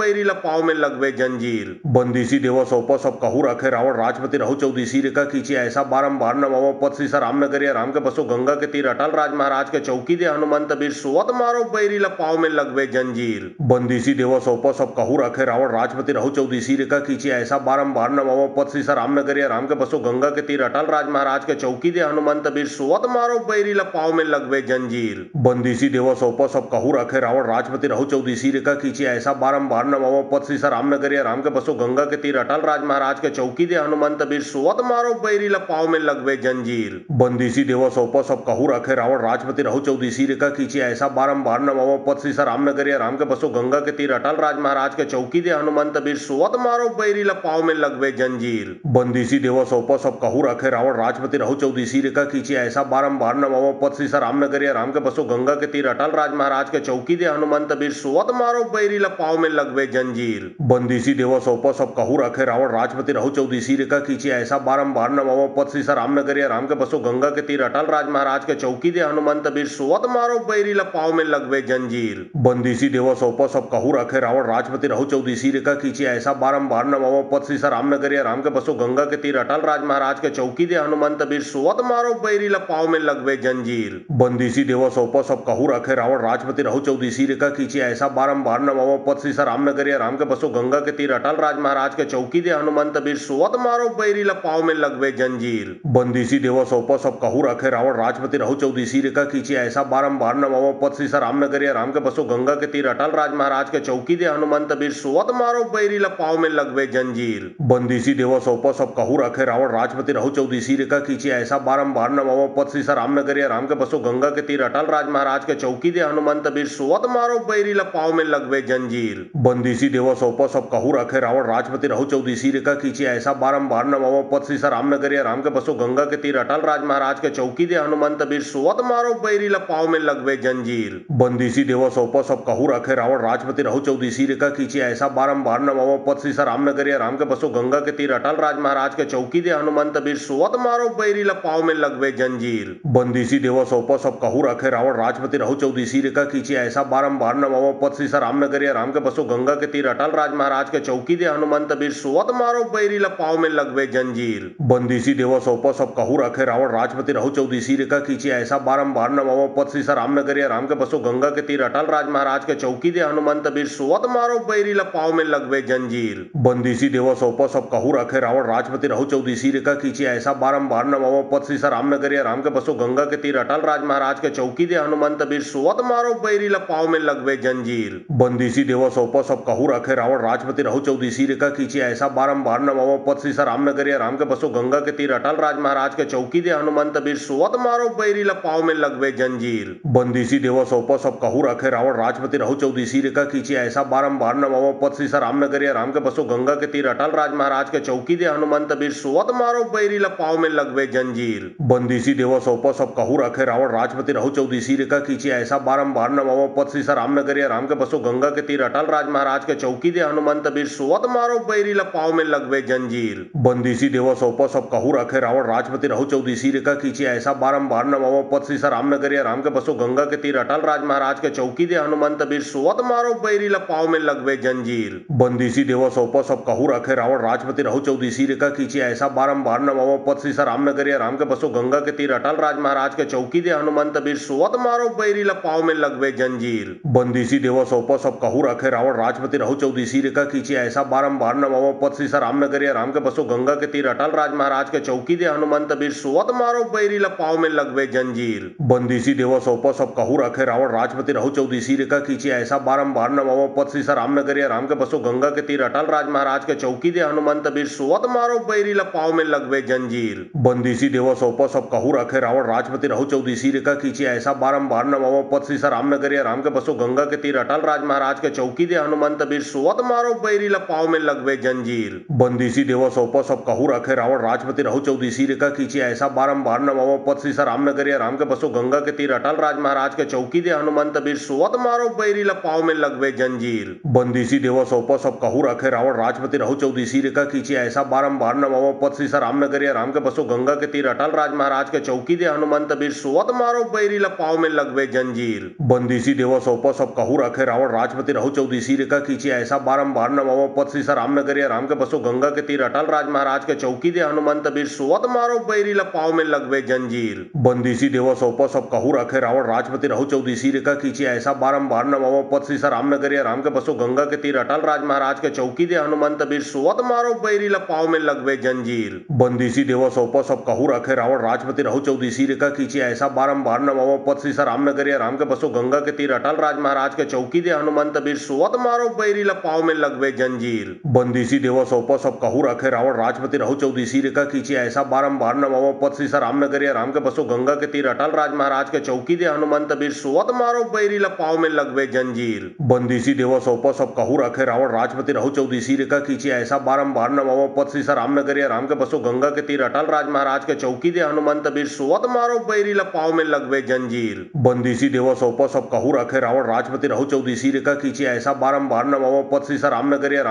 Speaker 1: बैरी पाँव में लगवे जंजीर। बंदीसी देव सौंपा सब कहू रखे रावण राजपति रहु चौदीसी रेखा खींची ऐसा बारंबार नवाओ पद सीसा रामनगरिया राम के बसो गंगा के तीर अटल राज महाराज के चौकी दे हनुमंत बीर सुवत मारो बैरी पाँव में लगवे जंजीर। बंदीसी देव सौंपा सब कहू रखे रावण राजपति रहु चौदीसी रेखा खींची ऐसा बारंबार नवाओ पद सीसा रामनगरिया राम के बसो गंगा के तीर अटल राज महाराज के चौकी दे हनुमंत बीर सुवत मारो बैरी पाँव में लगवे जंजीर। बंदीसी देव सौंपा सब कहू रखे रावण राजपति रहु चौदीसी रेखा खींची ऐसा बारंबार नवाओ पद सीसा रामनगरिया राम के बसो गंगा के तीर अटल राज महाराज के चौकी दे हनुमंत बीर सुवत मारो बैरी पाँव में लगवे जंजीर। बंदीसी देव सौंपा सब कहू रखे रावण राजपति रहु चौदीसी रेखा खींची ऐसा बारंबार नवाओ पद सीसा रामनगरिया राम के बसो गंगा के तीर अटल राज महाराज के चौकी दे हनुमंत बीर सुवत मारो बैरी पाँव में लगवे जंजीर। बंदीसी देव सौंपा सब कहू रखे रावण राजपति रहु चौदीसी रेखा खींची ऐसा बारंबार नवाओ पद सीसा रामनगरिया राम के बसो गंगा के तीर अटल राज महाराज के चौकी दे हनुमंत बीर सुवत मारो बैरी पाँव में लगवे जंजीर। बंदीसी देव सौंपा सब कहू रखे रावण राजपति रहु चौदीसी रेखा खींची ऐसा बारंबार नवाओ पद सीसा रामनगरिया राम के बसो गंगा के तीर अटल राज महाराज के चौकी दे हनुमंत बीर सुवत मारो बैरी पाँव में लगवे जंजीर। बंदीसी देव सौंपा सब कहू रखे रावण राजपति रहु चौदीसी रेखा खींची ऐसा बारंबार नवाओ पद सीसा रामनगरिया राम के बसो गंगा के तीर अटल राज महाराज के चौकी दे हनुमंत बीर सुवत मारो बैरी पाँव में लगवे जंजीर। बंदीसी देव सौंपा सब कहू रखे रावण राजपति रहु चौदीसी रेखा खींची ऐसा बारंबार नवाओ पद सीसा रामनगरिया राम के बसो गंगा के तीर अटल राज महाराज के चौकी दे हनुमंत बीर सुवत मारो बैरी पाँव में लगवे जंजीर। बंदीसी देव सौंपा सब कहू रखे रावण राजपति रहु चौदीसी रेखा खींची ऐसा बारंबार नवाओ पद सीसा रामनगरिया राम के बसो गंगा के तीर अटल राज महाराज के चौकी दे हनुमंत बीर सुवत मारो बैरी पाँव में लगवे जंजीर। बंदीसी देव सौंपा सब कहू रखे रावण राजपति रहु चौदीसी रेखा खींची ऐसा बारंबार नवाओ पद सीसा रामनगरिया राम के बसो गंगा के तीर अटल राज महाराज के चौकी दे हनुमंत बीर सुवत मारो बैरी पाँव में लगवे जंजीर। बंदीसी देव सौंपा सब कहू रखे रावण राजपति रहु चौदीसी रेखा खींची ऐसा बारंबार नवाओ पद सीसा रामनगरिया राम के बसो गंगा के तीर अटल राज महाराज के चौकी दे हनुमंत बीर सुवत मारो बैरी पाँव में लगवे जंजीर। बंदिशी देव सोप सब कहू रखे रावण राजपति रहो चौदीसी रेखा खींची ऐसा बारंबार नमो पद श्री राम नगरिया राम के बसो गंगा के तीर अटल राज महाराज के चौकी दे हनुमंत बीर सुवत मारो बैरी लपाव में लगवे जंजीर। बंदिशी देव सोप सब कहू रखे रावण राजपति रहो चौदीसी रेखा खींची ऐसा बारंबार नमो पद श्री राम नगरिया राम के बसो गंगा के तीर अटल राज महाराज के चौकी दे हनुमंत बीर सुवत मारो बैरी लपाव में लगवे जंजीर। बंदिशी देव सोप सब कहू रखे रावण राजपति रहो चौदीसी रेखा खींची ऐसा बारंबार नमो पद श्री राम नगरिया राम के बसो गंगा के तीर अटल राज महाराज के चौकी दे हनुमंत बीर सुवत मारो बैरी लपाव में लगवे जंजीर। बंदिशी देव सोप सब कहू रखे रावण राजपति रहो चौदीसी रेखा खींची ऐसा बारंबार नमो पद श्री राम नगरिया राम के बसो गंगा के तीर अटल राज महाराज के चौकी दे हनुमंत बीर सुवत मारो बैरी लपाव में लगवे जंजीर। बंदिशी देव सोप सब कहू रखे रावण राजपति रहो चौदीसी रेखा खींची ऐसा बारंबार नमो पद श्री राम नगरिया राम के बसो गंगा के तीर अटल राज महाराज के चौकी दे हनुमंत बीर सुवत मारो बैरी लपाव में लगवे जंजीर। बंदिशी देव सोप सब कहू रखे रावण राजपति रहो चौदीसी रेखा खींची ऐसा बारंबार नमो पद श्री राम नगरिया राम के बसो गंगा के तीर अटल राज महाराज के चौकी दे हनुमंत बीर सुवत मारो बैरी लपाव में लगवे जंजीर। बंदिशी देव सोप सब कहू रखे रावण राजपति रहो चौदीसी रेखा खींची ऐसा बारंबार नमो पद श्री राम नगरिया राम के बसो गंगा के तीर अटल राज महाराज के चौकी दे हनुमंत बीर सुवत मारो बैरी लपाव में लगवे जंजीर। बंदिशी देव सोप सब कहू रखे रावण राजपति रहो चौदीसी रेखा खींची ऐसा बारंबार नमो पद श्री राम नगरिया राम के बसो गंगा के तीर अटल राज महाराज के चौकी दे हनुमंत बीर सुवत मारो बैरी लपाव में लगवे जंजीर। बंदिशी देव सोप सब कहू रखे रावण राजपति रहो चौदीसी रेखा खींची ऐसा बारंबार नमो पद श्री राम नगरिया राम के बसो गंगा के तीर अटल राज महाराज के चौकी दे हनुमंत बीर सुवत मारो बैरी लपाव में लगवे जंजीर। बंदिशी देव सोप सब कहू रखे रावण राजपति रहो चौदीसी रेखा खींची ऐसा बारंबार नमो पद श्री राम नगरिया राम के बसो गंगा के तीर अटल राज महाराज के चौकी दे हनुमंत बीर सुवत मारो बैरी लपाव में लगवे जंजीर। बंदिशी देव सोप सब कहू रखे रावण राजपति रहो चौदीसी रेखा खींची ऐसा बारंबार नमो पद श्री राम नगरिया राम के बसो गंगा के तीर अटल राज महाराज के चौकी दे हनुमंत बीर सुवत मारो बैरी लपाव में लगवे जंजीर। बंदिशी देव सोप सब कहू रखे रावण राजपति रहो चौदीसी रेखा खींची ऐसा बारंबार नमो पद श्री राम नगरिया राम के बसो गंगा के तीर अटल राज महाराज के चौकी दे हनुमंत बीर सुवत मारो बैरी लपाव में लगवे जंजीर। बंदिशी देव सोप सब कहू रखे रावण राजपति रहो चौदीसी रेखा खींची ऐसा बारंबार नमो पद श्री राम नगरिया राम के बसो गंगा के तीर अटल राज महाराज के चौकी दे हनुमंत बीर सुवत मारो बैरी लपाव में लगवे जंजीर। बंदिशी देव सोप सब कहू रखे रावण राजपति रहो चौदीसी रेखा खींची ऐसा बारंबार नमो पद श्री राम नगरिया राम के बसो गंगा के तीर अटल राज महाराज के चौकी दे हनुमंत बीर सुवत मारो बैरी लपाव में लगवे जंजीर। बंदिशी देव सोप सब कहू रखे रावण राजपति रहो चौदीसी रेखा खींची ऐसा बारंबार नमो पद श्री राम नगरिया राम के बसो गंगा के तीर अटल राज महाराज के चौकी दे हनुमंत बीर सुवत मारो बैरी लपाव में लगवे जंजीर। बंदिशी देव सोप सब कहू रखे रावण राजपति रहो चौदीसी रेखा खींची ऐसा बारंबार नमो पद श्री राम नगरिया राम के बसो गंगा के तीर अटल राज महाराज के चौकी दे हनुमंत बीर सुवत मारो बैरी लपाव में लगवे जंजीर। बंदिशी देव सोप सब कहू रखे रावण राजपति रहो चौदीसी रेखा खींची ऐसा बारंबार नमो पद श्री राम नगरिया राम के बसो गंगा के तीर अटल राज महाराज के चौकी दे हनुमंत बीर सुवत मारो बैरी लपाव में लगवे जंजीर। बंदिशी देव सोप सब कहू रखे रावण राजपति रहो चौदीसी रेखा खींची ऐसा बारंबार नमो पद श्री राम नगरिया राम के बसो गंगा के तीर अटल राज महाराज के चौकी दे हनुमंत बीर सुवत मारो बैरी लपाव में लगवे जंजीर। बंदिशी देव सोप सब कहू रखे रावण राजपति रहो चौदीसी रेखा खींची ऐसा बारंबार नमो पद श्री राम नगरिया राम के बसो गंगा के तीर अटल राज महाराज के चौकी दे हनुमंत बीर सुवत मारो बैरी लपाव में लगवे जंजीर। बंदिशी देव सोप सब कहू रखे रावण राजपति रहो चौदीसी रेखा खींची ऐसा बारंबार नमो पद श्री राम नगरिया राम के बसो गंगा के तीर अटल राज महाराज के चौकी दे हनुमंत बीर सुवत मारो बैरी लपाव में लगवे जंजीर। बंदिशी देव सोप सब कहू रखे रावण राजपति रहो चौदीसी रेखा खींची ऐसा बारंबार नमो पद श्री राम नगरिया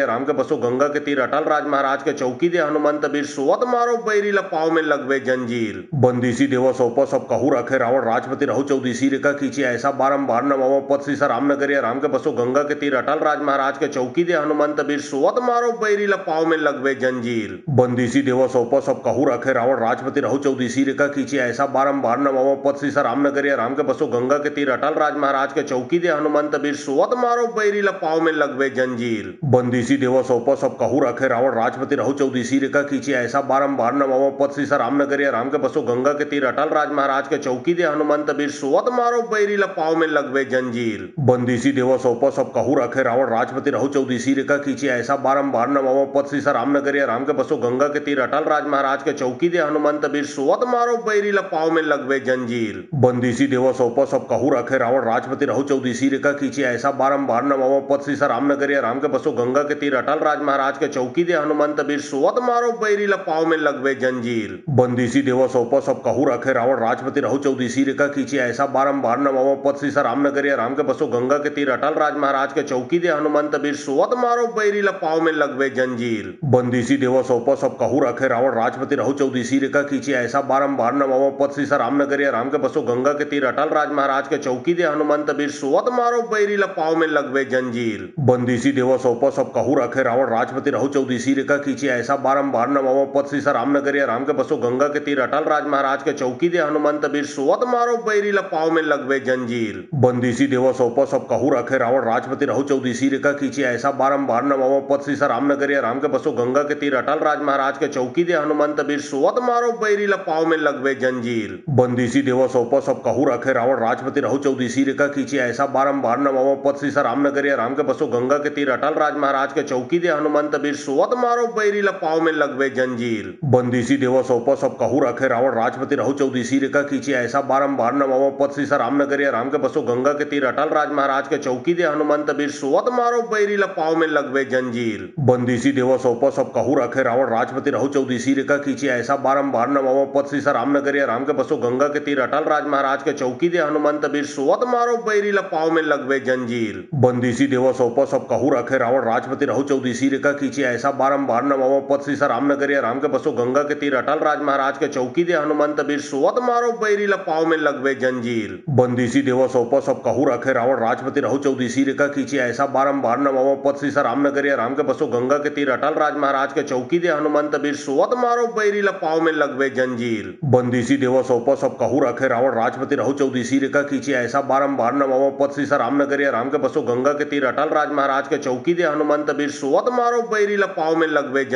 Speaker 1: राम के बसो गंगा के तीर अटल राज महाराज के चौकी दे हनुमंत बीर सुवत मारो बैरी लपाव में लगवे जंजीर। बंदिशी देव सोप सब कहू रखे रावण राजपति रहो चौदीसी रेखा खींची ऐसा बारंबार नमो पद श्री राम नगरिया राम के बसो गंगा के तीर अटल राज महाराज के चौकी दे हनुमंत बीर सुवत मारो बैरी लपाव में लगवे जंजीर। बंदिशी देव सोप सब कहू रखे रावण राजपति रहो चौदीसी रेखा खींची ऐसा बारंबार नमो पद श्री राम नगरिया राम के बसो गंगा के तीर अटल राज महाराज के चौकी दे हनुमंत बीर सुवत मारो बैरी लपाव में लगवे जंजीर। बंदिशी देव सोप सब कहू रखे रावण राजपति रहो चौदीसी रेखा खींची ऐसा बारंबार नमो पद श्री राम नगरिया राम के बसो गंगा के तीर अटल राज महाराज के चौकी दे हनुमंत बीर सुवत मारो बैरी लपाव में लगवे जंजीर। बंदिशी देव सोप सब कहू रखे रावण राजपति रहो चौदीसी रेखा खींची ऐसा बारंबार नमो पद श्री राम नगरिया राम के बसो गंगा के तीर अटल राज महाराज के चौकी दे हनुमंत बीर सुवत मारो बैरी लपाव में लगवे जंजीर। बंदिशी देव सोप सब कहू रखे रावण राजपति रहो चौदीसी रेखा खींची ऐसा बारंबार नमो पद सीसा रामनगर या राम के बसो गंगा के तीर अटल राज महाराज के चौकी दे हनुमंत बीर सुवत मारो बैरी पाव में लगवे जंजीर। बंदीसी देवा सौंपा सब कहू रखे रावण राजपति रहु चौदीसी रेखा खींची ऐसा बारंबार नवाओ पद सीसा रामनगर या राम के बसो गंगा के तीर अटल राज महाराज के चौकी दे हनुमंत बीर सुवत मारो बैरी पाव में लगवे जंजीर। बंदीसी देवा सौंपा सब कहू रखे रावण राजपति रहु चौदीसी रेखा खींची ऐसा बारंबार नवाओ पद सीसा रामनगर या राम के बसो गंगा के तीर अटल राज महाराज के चौकी दे हनुमंत बीर सुवत मारो बैरी पाव में लगवे जंजीर। बंदीसी देवा सौंपा सब कहू रखे रावण राजपति रहु चौदीसी रेखा खींची ऐसा बारंबार नवाओ पद सीसा रामनगर या राम के बसो गंगा के तीर अटल राज महाराज के चौकी दे हनुमंत बीर सुवत मारो बैरी पाव में लगवे जंजीर। बंदीसी देवा सौंपा सब कहू रखे रावण राजपति रहु चौदीसी रेखा खींची ऐसा बारंबार नवाओ पद सीसा रामनगर या राम के बसो गंगा के तीर अटल राज महाराज के चौकी दे हनुमंत बीर सुवत मारो बैरी पाव में लगवे जंजीर। बंदीसी देवा सौंपा सब कहू रखे रावण राजपति रहु चौदीसी रेखा खींची ऐसा बारंबार नवाओ पद सीसा रामनगर या राम के बसो गंगा के तीर अटल राज महाराज के चौकी दे हनुमंत बीर सुवत मारो बैरी पाव में लगवे जंजीर। बंदीसी देवा सौंपा सब कहू रखे रावण राजपति रहु चौदीसी रेखा खींची ऐसा बारंबार नवाओ पद सीसा रामनगर या राम के बसो गंगा के तीर अटल राज महाराज के चौकी दे हनुमंत बीर सुवत मारो बैरी पाव में लगवे जंजीर। बंदीसी देवा सौंपा सब कहू रखे रावण राजपति रहु चौदीसी रेखा खींची ऐसा बारंबार नवाओ पद सीसा रामनगर या राम के बसो गंगा के तीर अटल राज महाराज के चौकी दे हनुमंत बीर सुवत मारो बैरी पाव में लगवे जंजीर। बंदीसी देवा सौंपा सब कहू रखे रावण राजपति रहु चौदीसी रेखा खींची ऐसा बारंबार नवाओ पद सीसा रामनगर या राम के बसो गंगा के तीर अटल राज महाराज के चौकी दे हनुमंत बीर सुवत मारो बैरी पाव में लगवे जंजीर। बंदीसी देवा सौंपा सब कहू रखे रावण राजपति रहु चौदीसी रेखा खींची ऐसा बारंबार नवाओ पद सीसा रामनगर या राम के बसो गंगा के तीर अटल राज महाराज के चौकी दे हनुमंत बीर सुवत मारो बैरी पाव में लगवे जंजीर। बंदीसी देवा सौंपा सब कहू रखे रावण राजपति रहु चौदीसी रेखा खींची ऐसा बारंबार नवाओ पद सीसा रामनगर या राम के बसो गंगा के तीर अटल राज महाराज के चौकी दे हनुमंत बीर सुवत मारो बैरी पाव में लगवे जंजीर।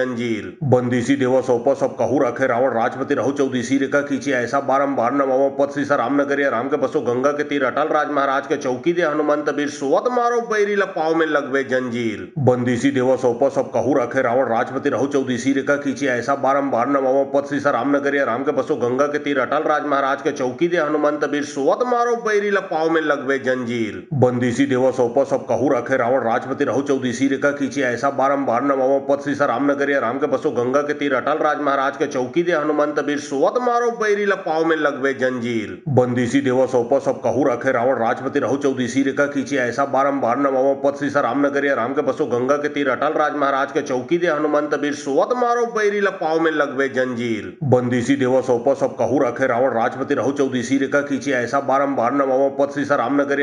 Speaker 1: बंदीसी देवा सौंपा सब कहू रखे रावण राजपति रहु चौदीसी रेखा खींची ऐसा बारंबार नवाओ पद सीसा रामनगर या राम के बसो गंगा के तीर अटल राज महाराज के चौकी दे हनुमंत बीर सुवत मारो बैरी पाव में लगवे जंजीर। बंदीसी देवा सौंपा सब कहू रखे रावण राजपति रहु चौदीसी रेखा खींची ऐसा बारंबार नवाओ पद सीसा रामनगर या राम के बसो गंगा के तीर अटल राज महाराज के चौकी दे हनुमंत बीर सुवत मारो बैरी पाव में लगवे जंजीर। बंदीसी देवा सौंपा सब कहू रखे रावण राजपति रहु चौदीसी रेखा खींची ऐसा बारंबार नवाओ पद सीसा रामनगर या राम के बसो गंगा के तीर अटल राज महाराज के चौकी दे हनुमंत बीर सुवत मारो बैरी पाव में लगवे जंजीर। बंदीसी देवा सौंपा सब कहू रखे रावण राजपति रहु चौदीसी रेखा खींची ऐसा बारंबार नवाओ पद सीसा रामनगर या राम के बसो गंगा के तीर अटल राज महाराज के चौकी दे हनुमंत बीर सुवत मारो बैरी पाव में लगवे जंजीर। बंदीसी देवा सौंपा सब कहू रखे रावण राजपति रहु चौदीसी रेखा खींची ऐसा बारंबार नवाओ पद सीसा रामनगर या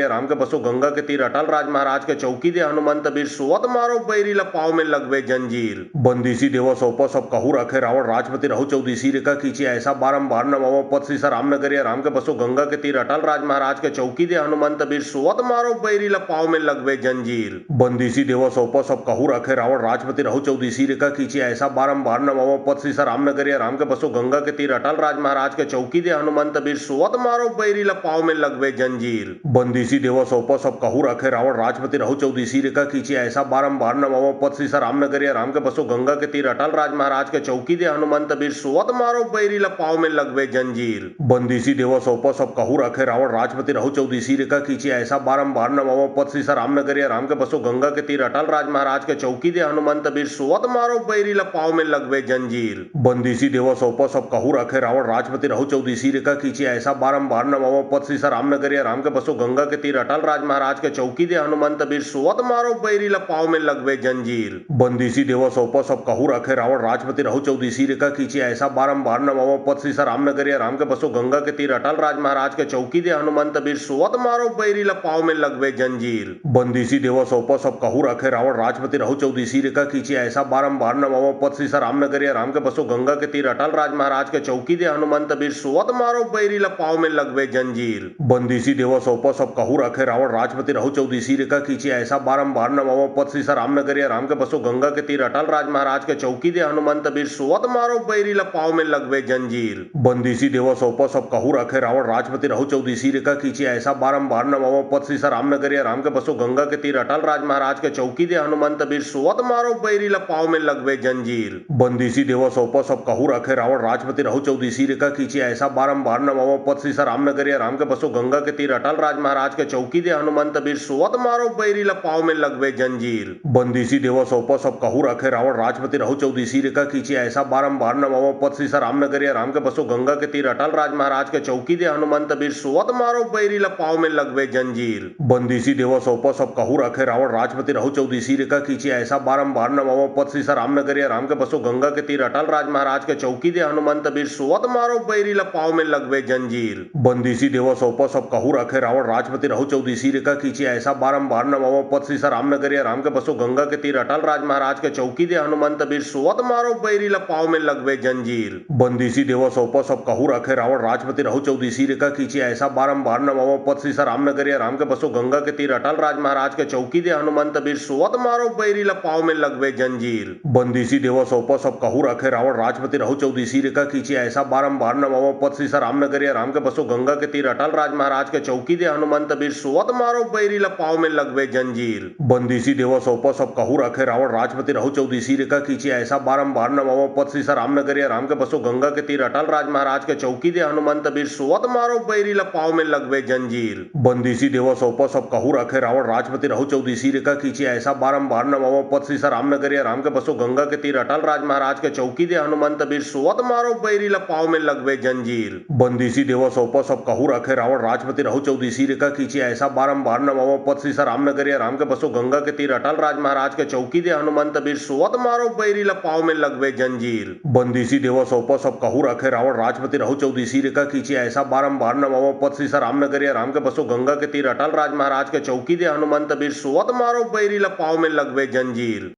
Speaker 1: राम के बसो गंगा के तीर अटल राज महाराज के चौकी दे हनुमंत बीर सुवत मारो बैरी पाव में लगवे जंजीर। बंदीसी देवा सौंपा सब कहू रखे रावण राजपति रहु चौदीसी रेखा खींची ऐसा बारंबार नवाओ पद सीसा रामनगर या राम के बसो गंगा के तीर अटल राज महाराज के चौकी दे हनुमंत बीर सुवत मारो बैरी पाव में लगवे जंजीर। बंदीसी देवा सौंपा सब कहू रखे रावण राजपति रहु चौदीसी रेखा खींची ऐसा बारंबार नवाओ पद सीसा रामनगर या राम के बसो गंगा के तीर अटल राज महाराज के चौकी दे हनुमंत बीर सुवत मारो बैरी पाव में लगवे जंजीर। बंदीसी देवा सौंपा सब कहू रखे रावण राजपति रहु चौदीसी रेखा खींची ऐसा बारंबार नवाओ पद सीसा रामनगर या राम के बसो गंगा के तीर अटल राज महाराज के चौकी दे हनुमंत बीर सुवत मारो बैरी पाव में लगवे जंजीर। बंदीसी देवा सौंपा सब कहू रखे रावण राजपति रहु चौदीसी रेखा खींची ऐसा बारंबार नवाओ पद सीसा रामनगर या राम के बसो गंगा के तीर अटल राज महाराज के चौकी दे हनुमंत बीर सुवत मारो बैरी पाव में लगवे जंजीर। बंदीसी देवा सौंपा सब कहू रखे रावण राजपति रहु चौदीसी रेखा खींची ऐसा बारंबार नवाओ पद सीसा रामनगर या राम के बसो गंगा के तीर अटल राज महाराज के चौकी दे हनुमंत बीर सुवत मारो बैरी पाव में लगवे जंजीर। बंदीसी देवा सौंपा सब कहू रखे रावण राजपति रहु चौदीसी रेखा खींची ऐसा बारंबार नवाओ पद सीसा रामनगर या राम के बसो गंगा के तीर अटल राज महाराज के चौकी दे हनुमंत बीर सुवत मारो बैरी पाव में लगवे जंजीर। बंदीसी देवा सौंपा सब कहू रखे रावण राजपति रहु चौदीसी रेखा खींची ऐसा बारंबार नवाओ पद सीसा रामनगर या राम के बसो गंगा के तीर अटल राज महाराज के चौकी दे हनुमंत बीर सुवत मारो बैरी पाव में लगवे जंजीर। बंदीसी देवा सौंपा सब कहू रखे रावण राजपति रहु चौदीसी रेखा खींची ऐसा बारंबार नवाओ पद सीसा रामनगर या राम के बसो गंगा के तीर अटल राज महाराज के चौकी दे हनुमंत बीर सुवत मारो बैरी पाव में लगवे जंजीर। बंदीसी देवा सौंपा सब कहू रखे रावण राजपति रहु चौदीसी रेखा खींची ऐसा बारंबार नवाओ पद सीसा रामनगर या राम के बसो गंगा के तीर अटल राज महाराज के चौकी दे हनुमंत बीर सुवत मारो बैरी पाव में लगवे जंजीर। बंदीसी देवा सौंपा सब कहू रखे रावण राजपति रहु चौदीसी रेखा खींची ऐसा बारंबार नवाओ पद सीसा रामनगर या राम के बसो गंगा के तीर अटल राज महाराज के चौकी दे हनुमंत बीर सुवत मारो बैरी पाँव में लगवे जंजीर। बंदीसी देवा सौंपा सब कहू रखे रावण राजपति रहु चौदीसी रेखा खींची ऐसा बारंबार नवाओ पद सीसा रामनगर या राम के बसो गंगा के तीर अटल राज महाराज के चौकी दे हनुमंत बीर सुवत मारो बैरी पाँव में लगवे जंजीर। बंदीसी देवा सौंपा सब कहू रखे रावण राजपति रहु चौदीसी रेखा खींची ऐसा बारंबार नवाओ पद सीसा रामनगर या राम के बसो गंगा के तीर अटल राज महाराज के चौकी दे हनुमंत बीर सुवत मारो बैरी पाँव में लगवे जंजीर। बंदीसी देवा सौंपा सब कहू रखे रावण राजपति रहु चौदीसी रेखा खींची ऐसा बारंबार नवाओ पद सीसा रामनगर या राम के बसो गंगा के तीर अटल राज महाराज के चौकी दे हनुमंत बीर सुवत मारो बैरी पाँव में लगवे जंजीर। बंदीसी देवा सौंपा सब कहू रखे रावण राजपति रहु चौदीसी रेखा खींची ऐसा बारंबार नवाओ पद सीसा रामनगर या राम के बसो गंगा के तीर अटल राज महाराज के चौकी दे हनुमंत बीर सुवत मारो बैरी पाँव में लगवे जंजीर। बंदीसी देवा सौंपा सब कहू रखे रावण राजपति रहु चौदीसी रेखा खींची ऐसा बारंबार नवाओ पद सीसा रामनगर या राम के बसो गंगा के तीर अटल राज महाराज के चौकी दे हनुमंत बीर सुवत मारो बैरी पाँव में लगवे जंजीर। बंदीसी देवा सौंपा सब कहू रखे रावण राजपति रहु चौदीसी रेखा खींची ऐसा बारंबार नवाओ पद सीसा रामनगर या राम के बसो गंगा के तीर अटल राज महाराज के चौकी दे हनुमंत बीर सुवत मारो बैरी पाँव में लगवे जंजीर। बंदीसी देवा सौंपा सब कहू रखे रावण राजपति रहु चौदीसी रेखा खींची ऐसा बारंबार नवाओ पद सीसा रामनगर या राम के बसो गंगा के तीर अटल राज महाराज के चौकी दे हनुमंत बीर सुवत मारो बैरी पाँव में लगवे जंजीर। बंदीसी देवा सौंपा सब कहू रखे रावण राजपति रहु चौदीसी रेखा खींची ऐसा बारंबार नवाओ पद सीसा रामनगर या राम के बसो गंगा के तीर अटल राज महाराज के चौकी दे हनुमंत बीर सुवत मारो बैरी पाँव में लगवे जंजीर। बंदीसी देवा सौंपा सब कहू रखे रावण राजपति रहु चौदीसी रेखा खींची ऐसा बारंबार नवाओ पद सीसा रामनगर या राम के बसो गंगा के तीर अटल राज महाराज के चौकी दे हनुमंत बीर सुवत मारो बैरी पाँव में लगवे जंजीर।